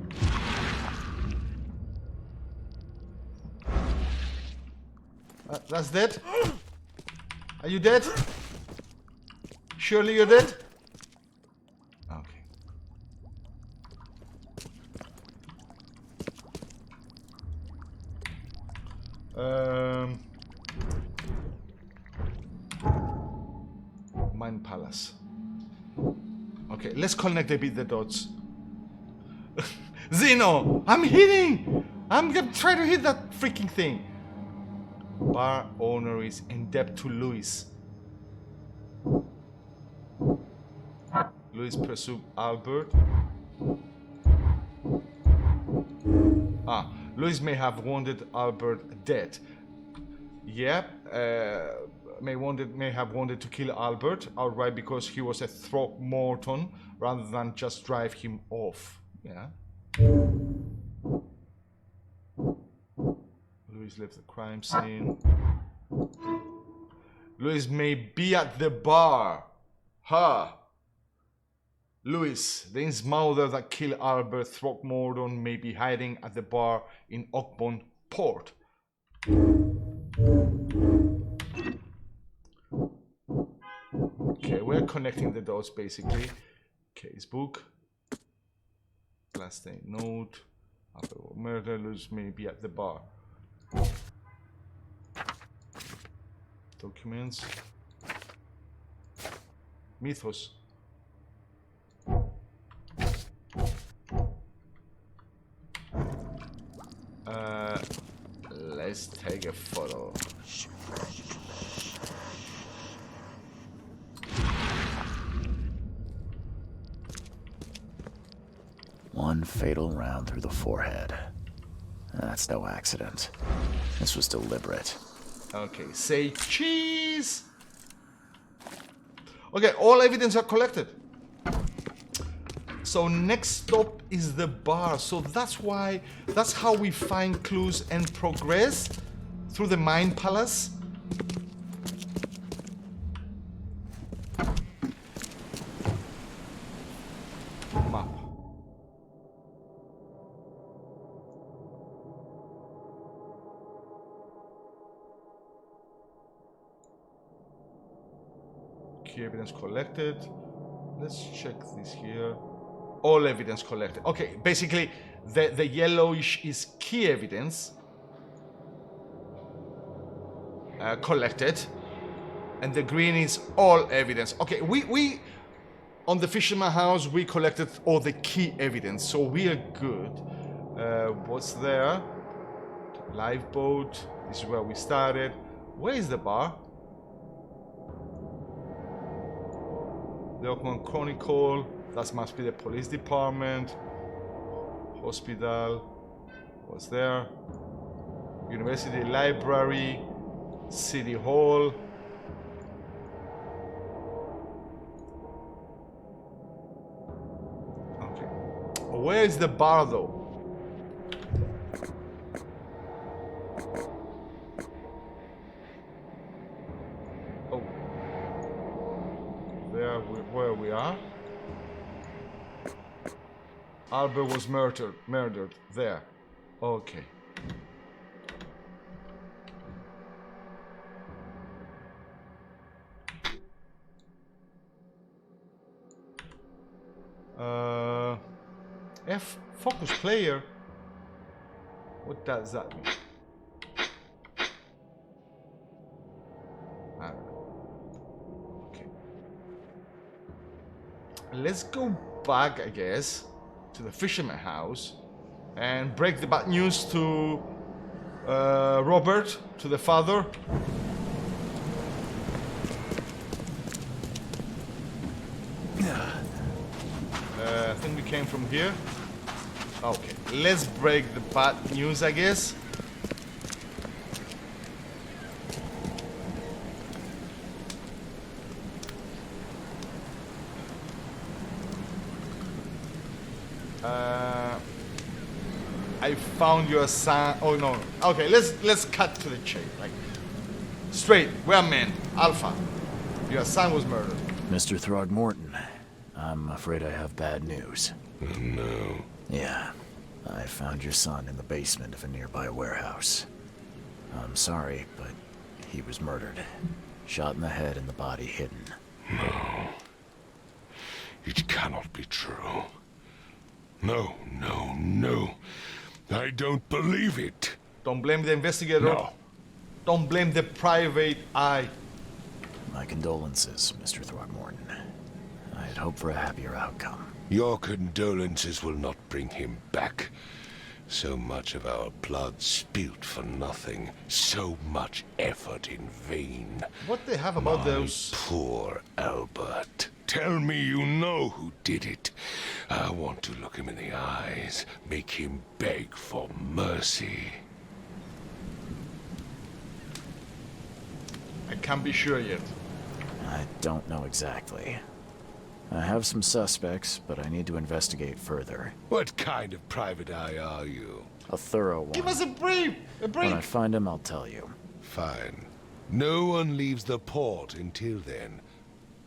That's dead? Are you dead? Surely you're dead? Okay. Mine Palace. Okay, let's connect a bit the dots. Zeno! I'm hitting! I'm gonna try to hit that freaking thing. Bar owner is in debt to Louis. Louis pursued Albert. Louis may have wanted Albert dead. Yep. may have wanted to kill Albert outright because he was a Throckmorton rather than just drive him off. Yeah. Louis left the crime scene. Louis may be at the bar. Ha! Louis, the Innsmouther that killed Albert Throckmorton, may be hiding at the bar in Oakmont Port. Okay, we're connecting the dots basically. Casebook. Last name note. Albert murder. Louis may be at the bar. Documents. Mythos. Let's take a photo. One fatal round through the forehead. That's no accident. This was deliberate. Okay, say cheese! Okay, all evidence are collected. So next stop is the bar. So that's how we find clues and progress through the Mind Palace. Map. Key evidence collected. Let's check this here. All evidence collected. Okay, basically the yellowish is key evidence collected, and the green is all evidence. Okay, we on the Fisherman House we collected all the key evidence, so we are good. What's there? Lifeboat. This is where we started. Where is the bar? The Oakmont Chronicle. That must be the police department. Hospital. What's there? University library. City Hall. Okay. Where is the bar though? Oh. There, where we are. Albert was murdered there. Okay. F focus player. What does that mean? I don't know. Okay. Let's go back, I guess, to the Fisherman House and break the bad news to Robert, to the father. I think we came from here. Okay, let's break the bad news, I guess. I found your son. Oh no. Okay, let's cut to the chase. Like straight. We're men. Alpha. Your son was murdered. Mr. Throgmorton, I'm afraid I have bad news. Oh, no. Yeah, I found your son in the basement of a nearby warehouse. I'm sorry, but he was murdered. Shot in the head and the body hidden. No. It cannot be true. No, no, no. I don't believe it. Don't blame the investigator. No. Don't blame the private eye. My condolences, Mr. Throgmorton. I'd hoped for a happier outcome. Your condolences will not bring him back. So much of our blood spilt for nothing. So much effort in vain. What they have about My those? poor Albert. Tell me you know who did it. I want to look him in the eyes, make him beg for mercy. I can't be sure yet. I don't know exactly. I have some suspects, but I need to investigate further. What kind of private eye are you? A thorough one. Give us a brief! A When I brief! find him, I'll tell you. Fine. No one leaves the port until then.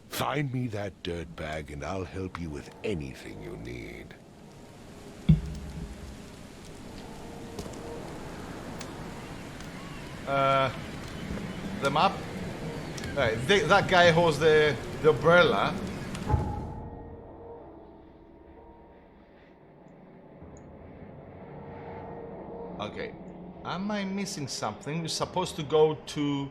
Find me that dirtbag and I'll help you with anything you need. The map? That guy holds the umbrella. Okay. Am I missing something? We're supposed to go to...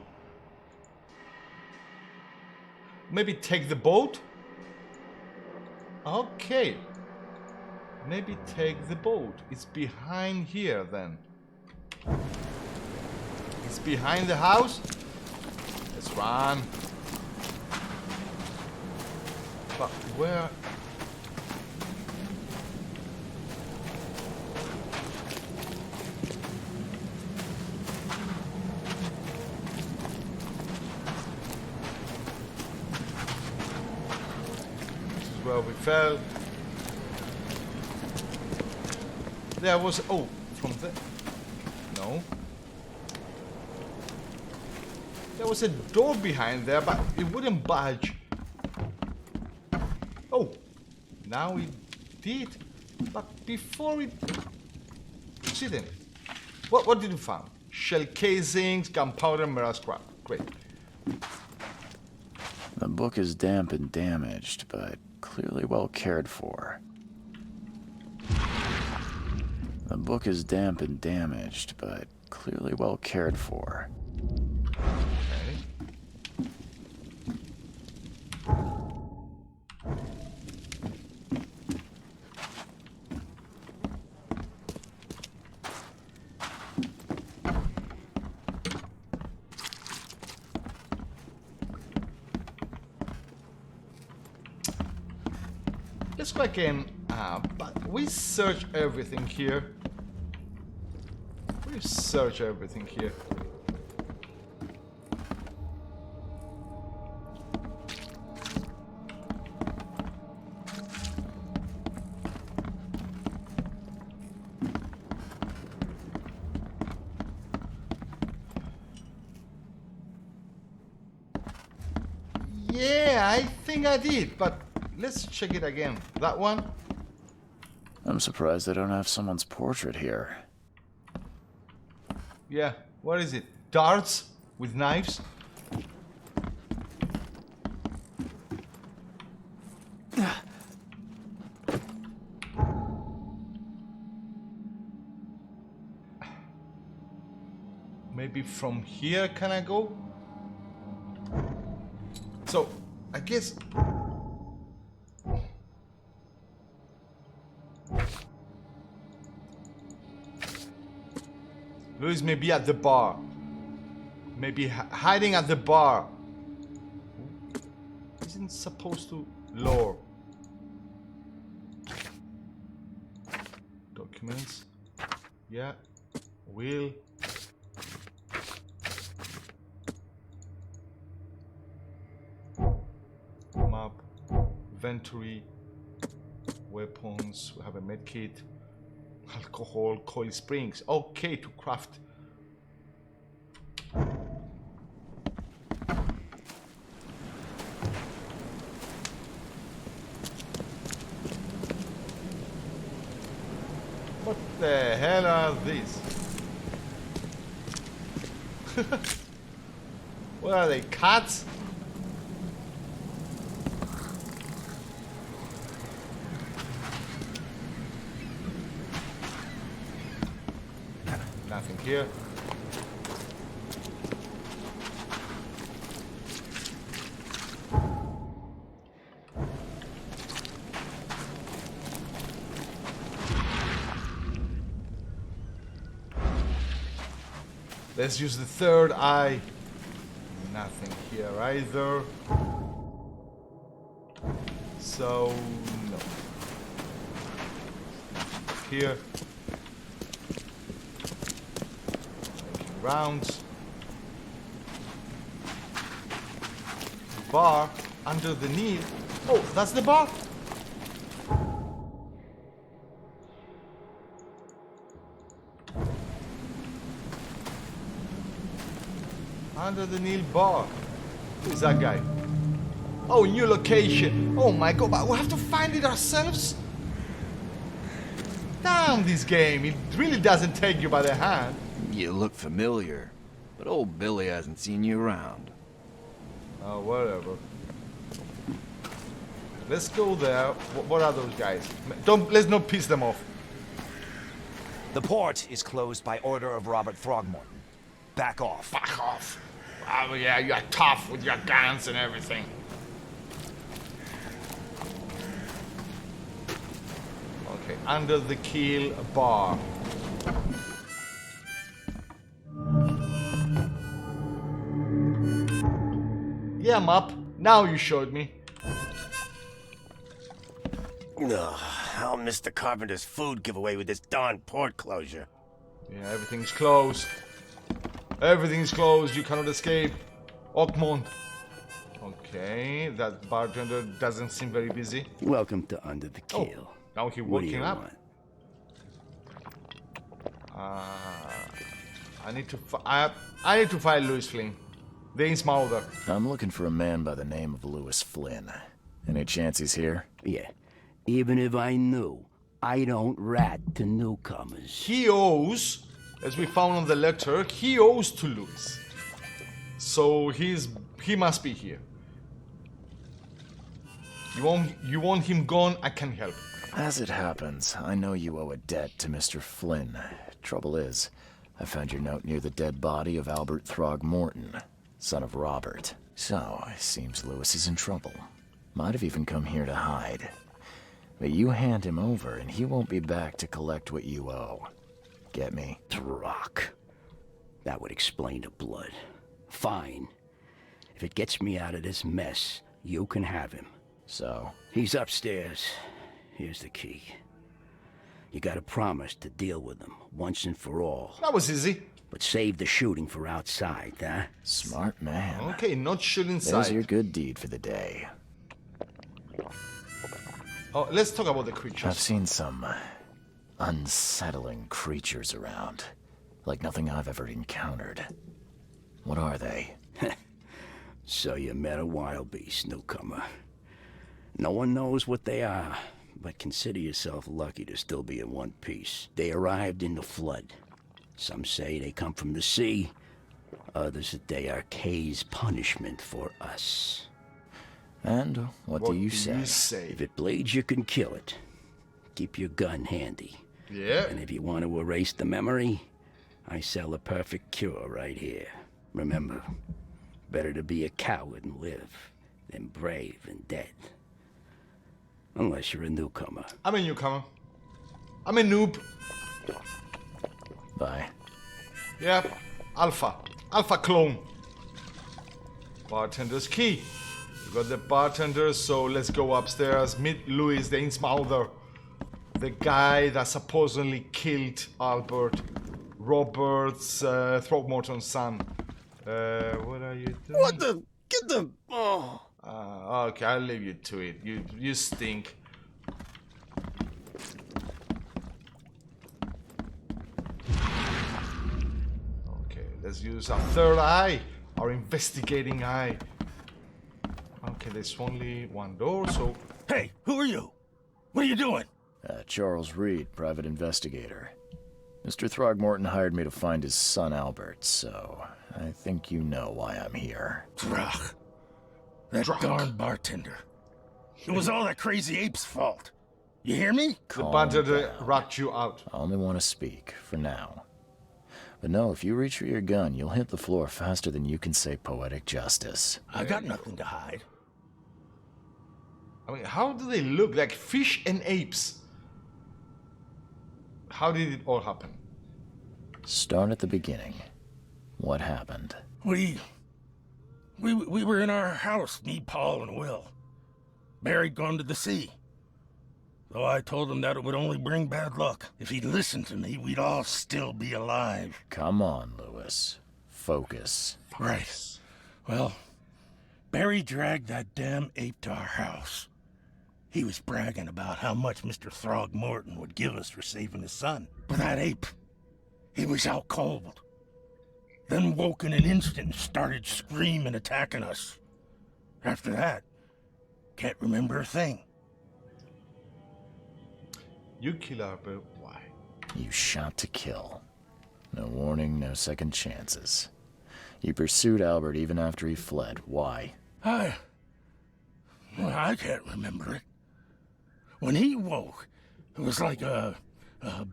Maybe take the boat? Okay. Maybe take the boat. It's behind here then. It's behind the house. Let's run. But where? This is where we fell. There was... Oh, from there. No. There was a door behind there, but it wouldn't budge. Oh, now it did. But before it... See then. What did you find? Shell casings, gunpowder, mirror scrap. Great. The book is damp and damaged, but clearly well cared for. The book is damp and damaged, but clearly well cared for. Let's go again. But we search everything here. We search everything here. Yeah, I think I did, but let's check it again. That one? I'm surprised they don't have someone's portrait here. Yeah, what is it? Darts with knives? Maybe from here can I go? So, I guess... Luis may be at the bar. Maybe hiding at the bar. Isn't supposed to lure. Documents. Yeah. Will. Map. Inventory. Weapons. We have a medkit. Alcohol, coil springs. Okay, to craft. What the hell are these? What are they, cats? Nothing here. Let's use the third eye. Nothing here either. So, no. Nothing here. Making rounds. bar under the Nile. Oh, that's the bar? Under the Nile bar. Who's that guy? Oh, new location. Oh my god, but we have to find it ourselves? Damn this game, it really doesn't take you by the hand. You look familiar, but old Billy hasn't seen you around. Oh, whatever. Let's go there. What are those guys? Let's not piss them off. The port is closed by order of Robert Throgmorton. Back off. Fuck off. Oh yeah, you're tough with your guns and everything. Okay, under the keel bar. Yeah, I'm up. Now you showed me. Ugh, I'll miss the carpenter's food giveaway with this darn port closure. Yeah, everything's closed. Everything's closed. You cannot escape. Oakmont. Okay, that bartender doesn't seem very busy. Welcome to Under the Keel. Now he's What do waking you up. want? I need to find Louis Flynn. The Innsmouth. I'm looking for a man by the name of Louis Flynn. Any chance he's here? Yeah. Even if I knew, I don't rat to newcomers. He owes, as we found on the letter, he owes to Louis. So he must be here. You want him gone? I can help. As it happens, I know you owe a debt to Mr. Flynn. Trouble is, I found your note near the dead body of Albert Throgmorton, son of Robert. So, it seems Louis is in trouble. Might have even come here to hide. But you hand him over and he won't be back to collect what you owe. Get me? Throg. That would explain the blood. Fine. If it gets me out of this mess, you can have him. So? He's upstairs. Here's the key. You gotta promise to deal with him, once and for all. That was easy. But save the shooting for outside, huh? Smart man. Okay, not shoot inside. There's your good deed for the day. Oh, let's talk about the creatures. I've seen some unsettling creatures around. Like nothing I've ever encountered. What are they? So you met a wild beast, newcomer. No one knows what they are, but consider yourself lucky to still be in one piece. They arrived in the flood. Some say they come from the sea. Others that they are Kay's punishment for us. And what do you say? If it bleeds, you can kill it. Keep your gun handy. Yeah. And if you want to erase the memory, I sell a perfect cure right here. Remember, better to be a coward and live than brave and dead. Unless you're a newcomer. I'm a newcomer. I'm a noob. Bye. Yep. Alpha. Alpha clone. Bartender's key. We got the bartender, so let's go upstairs. Meet Louis, the Innsmouther. The guy that supposedly killed Albert. Robert's Throgmorton's son. What are you doing? What the? Get the... Oh. Okay, I'll leave you to it. You stink. Okay, let's use our third eye, our investigating eye. Okay, there's only one door, so... Hey, who are you? What are you doing? Charles Reed, private investigator. Mr. Throgmorton hired me to find his son Albert, so I think you know why I'm here. Drach. That darn bartender. It was all that crazy ape's fault. You hear me? The bartender ratted you out. I only want to speak, for now. But no, if you reach for your gun, you'll hit the floor faster than you can say poetic justice. I got nothing to hide. I mean, how do they look? Like fish and apes. How did it all happen? Start at the beginning. What happened? We were in our house, me, Paul, and Will. Barry'd gone to the sea. So I told him that it would only bring bad luck. If he'd listened to me, we'd all still be alive. Come on, Louis. Focus. Right. Well, Barry dragged that damn ape to our house. He was bragging about how much Mr. Throgmorton would give us for saving his son. But that ape, he was out cold. Then woke in an instant and started screaming, attacking us. After that, can't remember a thing. You kill Albert, why? You shot to kill. No warning, no second chances. You pursued Albert even after he fled. Why? I can't remember it. When he woke, it was like a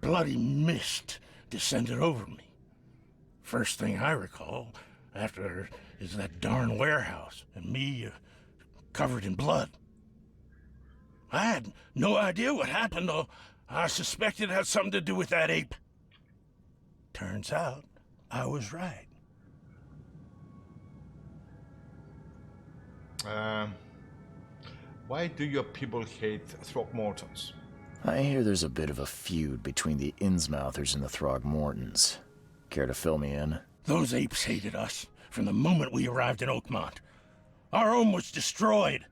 bloody mist descended over me. First thing I recall after is that darn warehouse and me covered in blood. I had no idea what happened, though. I suspected it had something to do with that ape. Turns out, I was right. Why do your people hate Throgmortons? I hear there's a bit of a feud between the Innsmouthers and the Throgmortons. Care to fill me in? Those apes hated us from the moment we arrived in Oakmont. Our home was destroyed.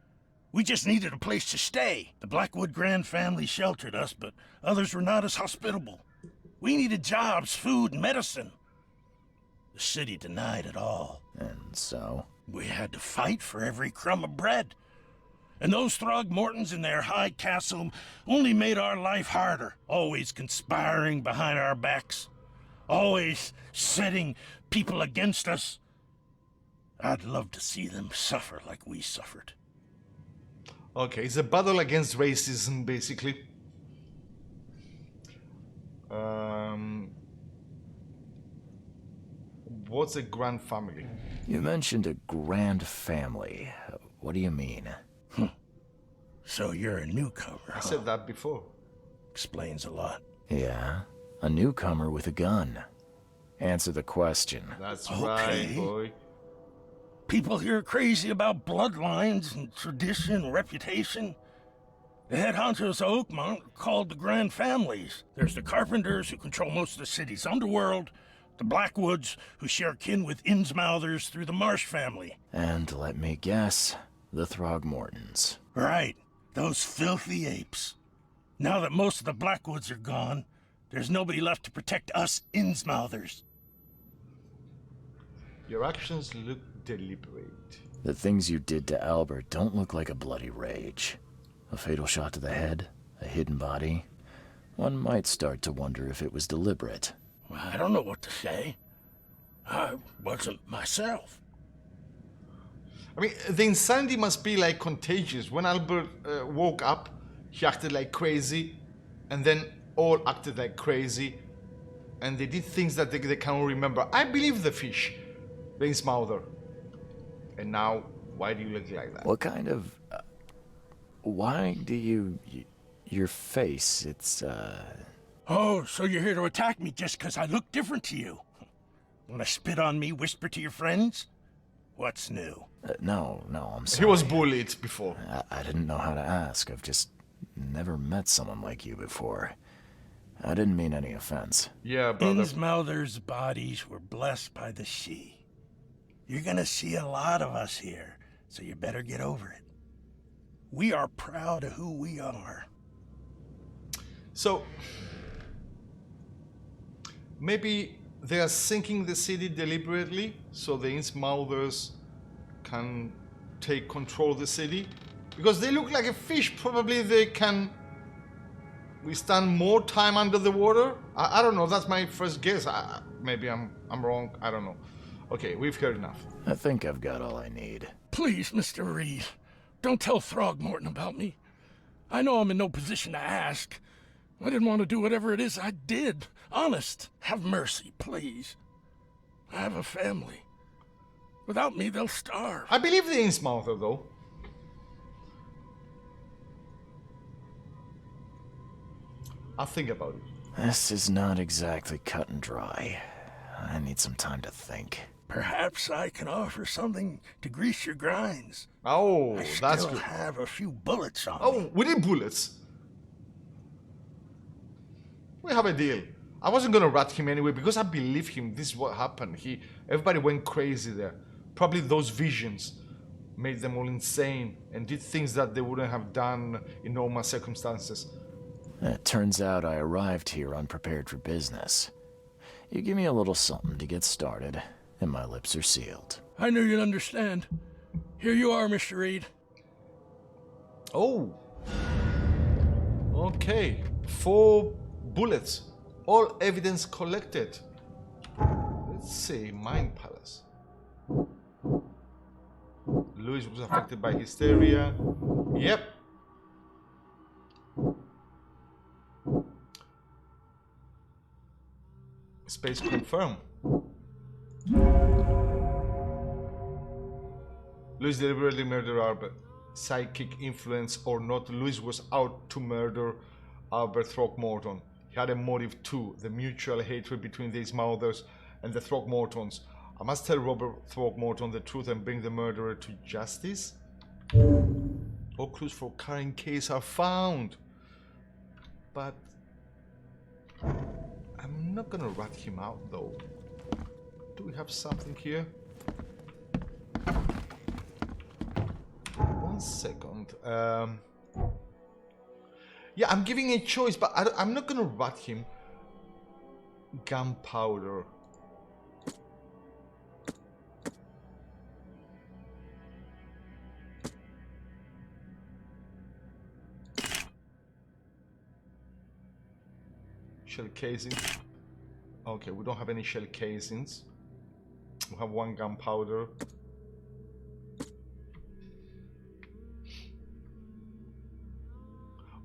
We just needed a place to stay. The Blackwood Grand family sheltered us, but others were not as hospitable. We needed jobs, food, and medicine. The city denied it all. And so? We had to fight for every crumb of bread. And those Throgmortons in their high castle only made our life harder, always conspiring behind our backs, always setting people against us. I'd love to see them suffer like we suffered. Okay, it's a battle against racism, basically. What's a grand family? You mentioned a grand family. What do you mean? So you're a newcomer, I said that before. Explains a lot. Yeah, a newcomer with a gun. Answer the question. That's Okay. right, boy. People here are crazy about bloodlines and tradition and reputation. The head honchos of Oakmont are called the Grand Families. There's the Carpenters, who control most of the city's underworld, the Blackwoods, who share kin with Innsmouthers through the Marsh family. And let me guess, the Throgmortons. Right, those filthy apes. Now that most of the Blackwoods are gone, there's nobody left to protect us Innsmouthers. Your actions look deliberate. The things you did to Albert don't look like a bloody rage. A fatal shot to the head, a hidden body. One might start to wonder if it was deliberate. I don't know what to say. I wasn't myself. I mean, the insanity must be like contagious. When Albert woke up, he acted like crazy, and then all acted like crazy, and they did things that they can't remember. I believe the fish, the Innsmouther. And now, why do you look like that? What kind of... why do you... your face, it's, Oh, so you're here to attack me just because I look different to you? Want to spit on me, whisper to your friends? What's new? no, I'm He sorry. was bullied before. I didn't know how to ask. I've just never met someone like you before. I didn't mean any offense. Yeah, brother. Innsmouthers' bodies were blessed by the sea. You're gonna see a lot of us here, so you better get over it. We are proud of who we are. So, maybe they are sinking the city deliberately so the Innsmouthers can take control of the city? Because they look like a fish, probably they can withstand more time under the water? I don't know, that's my first guess. Maybe I'm wrong, I don't know. Okay, we've heard enough. I think I've got all I need. Please, Mr. Reed, don't tell Throgmorton about me. I know I'm in no position to ask. I didn't want to do whatever it is I did. Honest, have mercy, please. I have a family. Without me, they'll starve. I believe the Innsmouther, though. I'll think about it. This is not exactly cut and dry. I need some time to think. Perhaps I can offer something to grease your grinds. Oh, I that's still good. have a few bullets on me. Oh, we need bullets. We have a deal. I wasn't gonna rat him anyway because I believe him. This is what happened. Everybody went crazy there. Probably those visions. made them all insane and did things that they wouldn't have done in normal circumstances. It turns out I arrived here unprepared for business. You give me a little something to get started, and my lips are sealed. I knew you'd understand. Here you are, Mr. Reed. Oh. Okay. 4 bullets. All evidence collected. Let's see. Mind Palace. Louis was affected by hysteria. Yep. Space confirm. Louis deliberately murdered Albert. Psychic influence or not, Louis was out to murder Albert Throckmorton. He had a motive too, the mutual hatred between these mothers and the Throckmortons. I must tell Robert Throckmorton the truth and bring the murderer to justice. All clues for Karen case are found. But I'm not gonna rat him out though. Do we have something here? One second. Yeah, I'm giving a choice, but I'm not gonna rat him. Gunpowder. Shell casing. Okay, we don't have any shell casings. We have 1 gunpowder.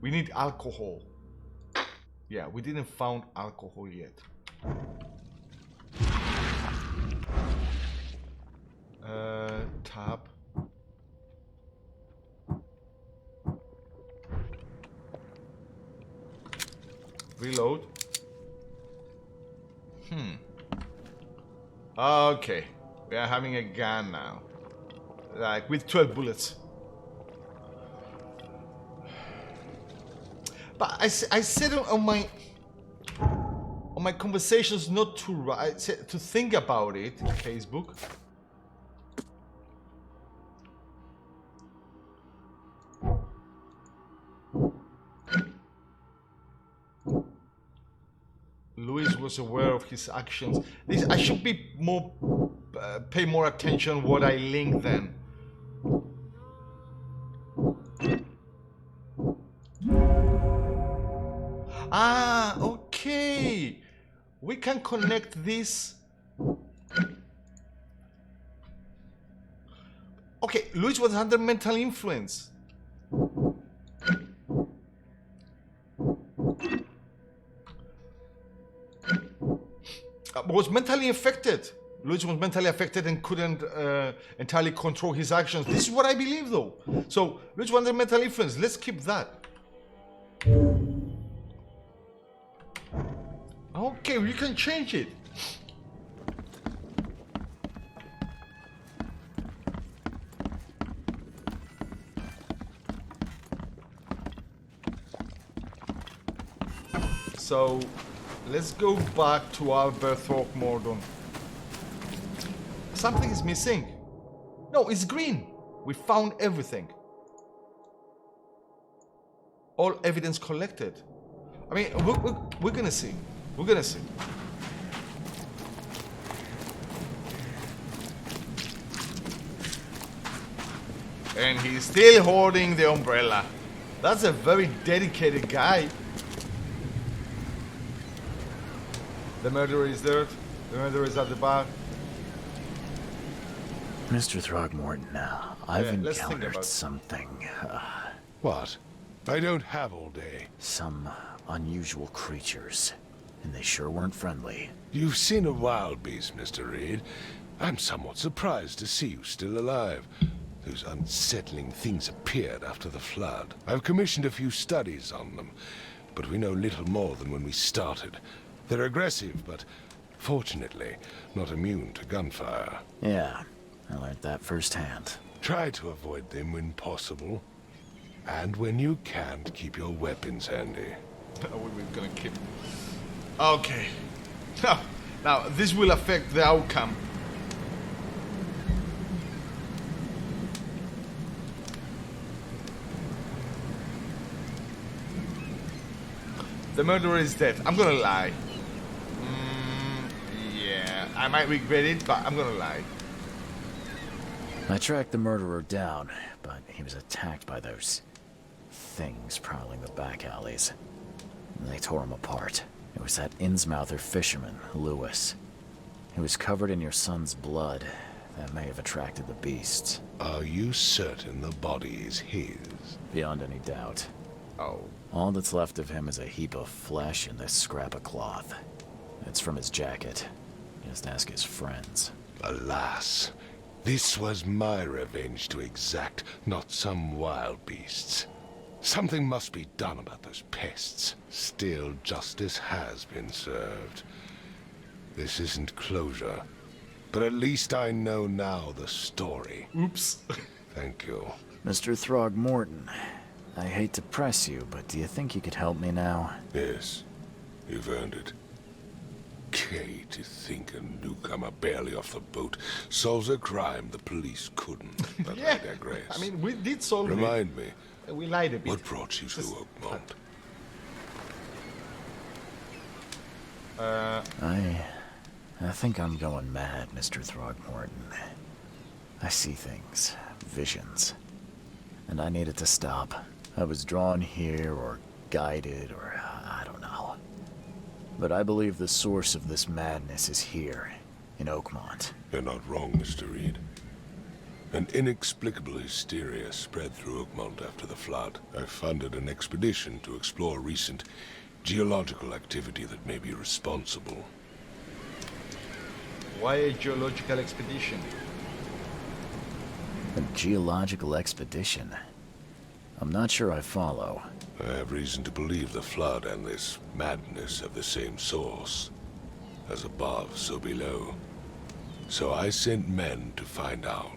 We need alcohol. Yeah, we didn't found alcohol yet. Tab. Reload. Okay, we are having a gun now, like with 12 bullets. But I said on my conversations not to write, to think about it in Facebook. Louis was aware of his actions. I should be more, pay more attention what I link then. Ah, okay. We can connect this. Okay, Louis was under mental influence. Was mentally affected. Louis was mentally affected and couldn't entirely control his actions. This is what I believe, though. So, Louis was under mental influence. Let's keep that. Okay, we can change it. So, let's go back to Albert Throckmorton. Something is missing. No, it's green. We found everything. All evidence collected. I mean, we're gonna see. We're gonna see. And he's still holding the umbrella. That's a very dedicated guy. The murderer is there. The murderer is at the bar. Mr. Throgmorton, I've let's think encountered about something. What? I don't have all day. Some unusual creatures. And they sure weren't friendly. You've seen a wild beast, Mr. Reed. I'm somewhat surprised to see you still alive. Those unsettling things appeared after the flood. I've commissioned a few studies on them, but we know little more than when we started. They're aggressive, but fortunately not immune to gunfire. Yeah, I learned that firsthand. Try to avoid them when possible. And when you can't, keep your weapons handy. We're gonna keep. Okay. Now, this will affect the outcome. The murderer is dead. I'm gonna lie. Yeah, I might regret it, but I'm gonna lie. I tracked the murderer down, but he was attacked by those things prowling the back alleys. They tore him apart. It was that Innsmouther fisherman, Lewis. He was covered in your son's blood. That may have attracted the beasts. Are you certain the body is his? Beyond any doubt. Oh. All that's left of him is a heap of flesh and this scrap of cloth. It's from his jacket. Just ask his friends. Alas, this was my revenge to exact, not some wild beasts. Something must be done about those pests. Still, justice has been served. This isn't closure, but at least I know now the story. Oops. Thank you. Mr. Throgmorton, I hate to press you, but do you think you could help me now? Yes, you've earned it. Okay, to think a newcomer barely off the boat solves a crime the police couldn't. But Yeah. I digress. I mean, we did solve it. Remind me, We lied a bit. what brought you to Oakmont? I think I'm going mad, Mr. Throgmorton. I see things, visions, and I needed to stop. I was drawn here, or guided, or I don't know. But I believe the source of this madness is here, in Oakmont. You're not wrong, Mr. Reed. An inexplicable hysteria spread through Oakmont after the flood. I funded an expedition to explore recent geological activity that may be responsible. Why a geological expedition? A geological expedition? I'm not sure I follow. I have reason to believe the flood and this madness have the same source. As above, so below. So I sent men to find out.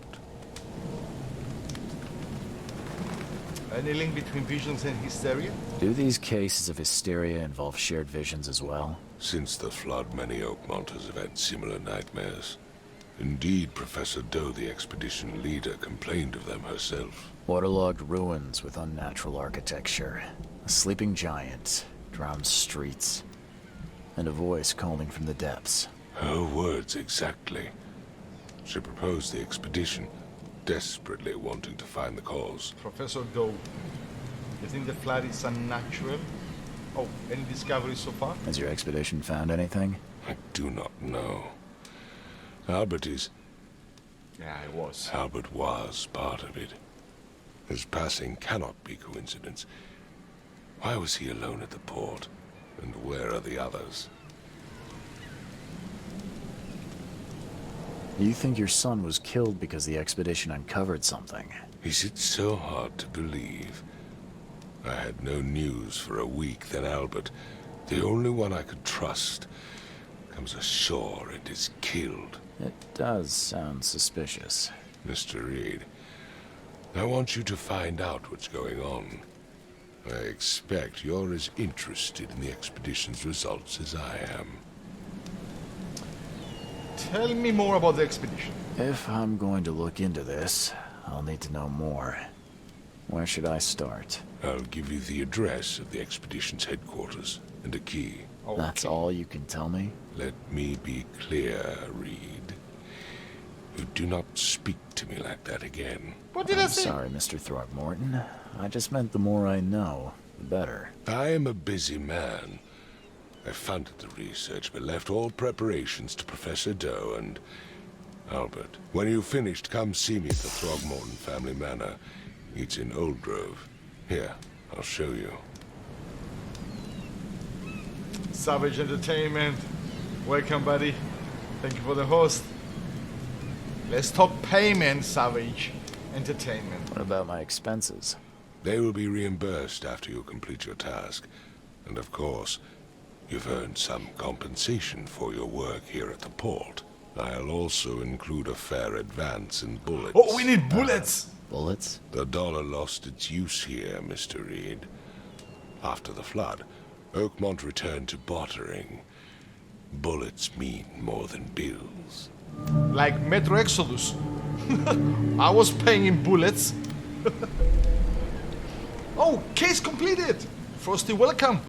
Any link between visions and hysteria? Do these cases of hysteria involve shared visions as well? Since the flood, many Oakmonters have had similar nightmares. Indeed, Professor Doe, the expedition leader, complained of them herself. Waterlogged ruins with unnatural architecture, a sleeping giant, drowned streets, and a voice calling from the depths. Her words exactly. She proposed the expedition, desperately wanting to find the cause. Professor Doe, you think the flood is unnatural? Oh, any discoveries so far? Has your expedition found anything? I do not know. Albert Yeah, I was. Albert was part of it. His passing cannot be coincidence. Why was he alone at the port? And where are the others? You think your son was killed because the expedition uncovered something? Is it so hard to believe? I had no news for a week, then Albert, the only one I could trust, comes ashore and is killed. It does sound suspicious. Mr. Reed, I want you to find out what's going on. I expect you're as interested in the expedition's results as I am. Tell me more about the expedition. If I'm going to look into this, I'll need to know more. Where should I start? I'll give you the address of the expedition's headquarters and a key. Okay. That's all you can tell me? Let me be clear, Reed. You do not speak to me like that again. What did I I'm say? sorry, Mr. Throgmorton. I just meant the more I know, the better. I am a busy man. I funded the research, but left all preparations to Professor Doe and Albert. When you've finished, come see me at the Throgmorton family manor. It's in Old Grove. Here, I'll show you. Savage Entertainment. Welcome, buddy. Thank you for the host. Let's talk payment, Savage Entertainment. What about my expenses? They will be reimbursed after you complete your task. And of course, you've earned some compensation for your work here at the port. I'll also include a fair advance in bullets. Oh, we need bullets! Bullets? The dollar lost its use here, Mr. Reed. After the flood, Oakmont returned to bartering. Bullets mean more than bills. Like Metro Exodus. I was paying in bullets. Oh, case completed! Frosty, welcome!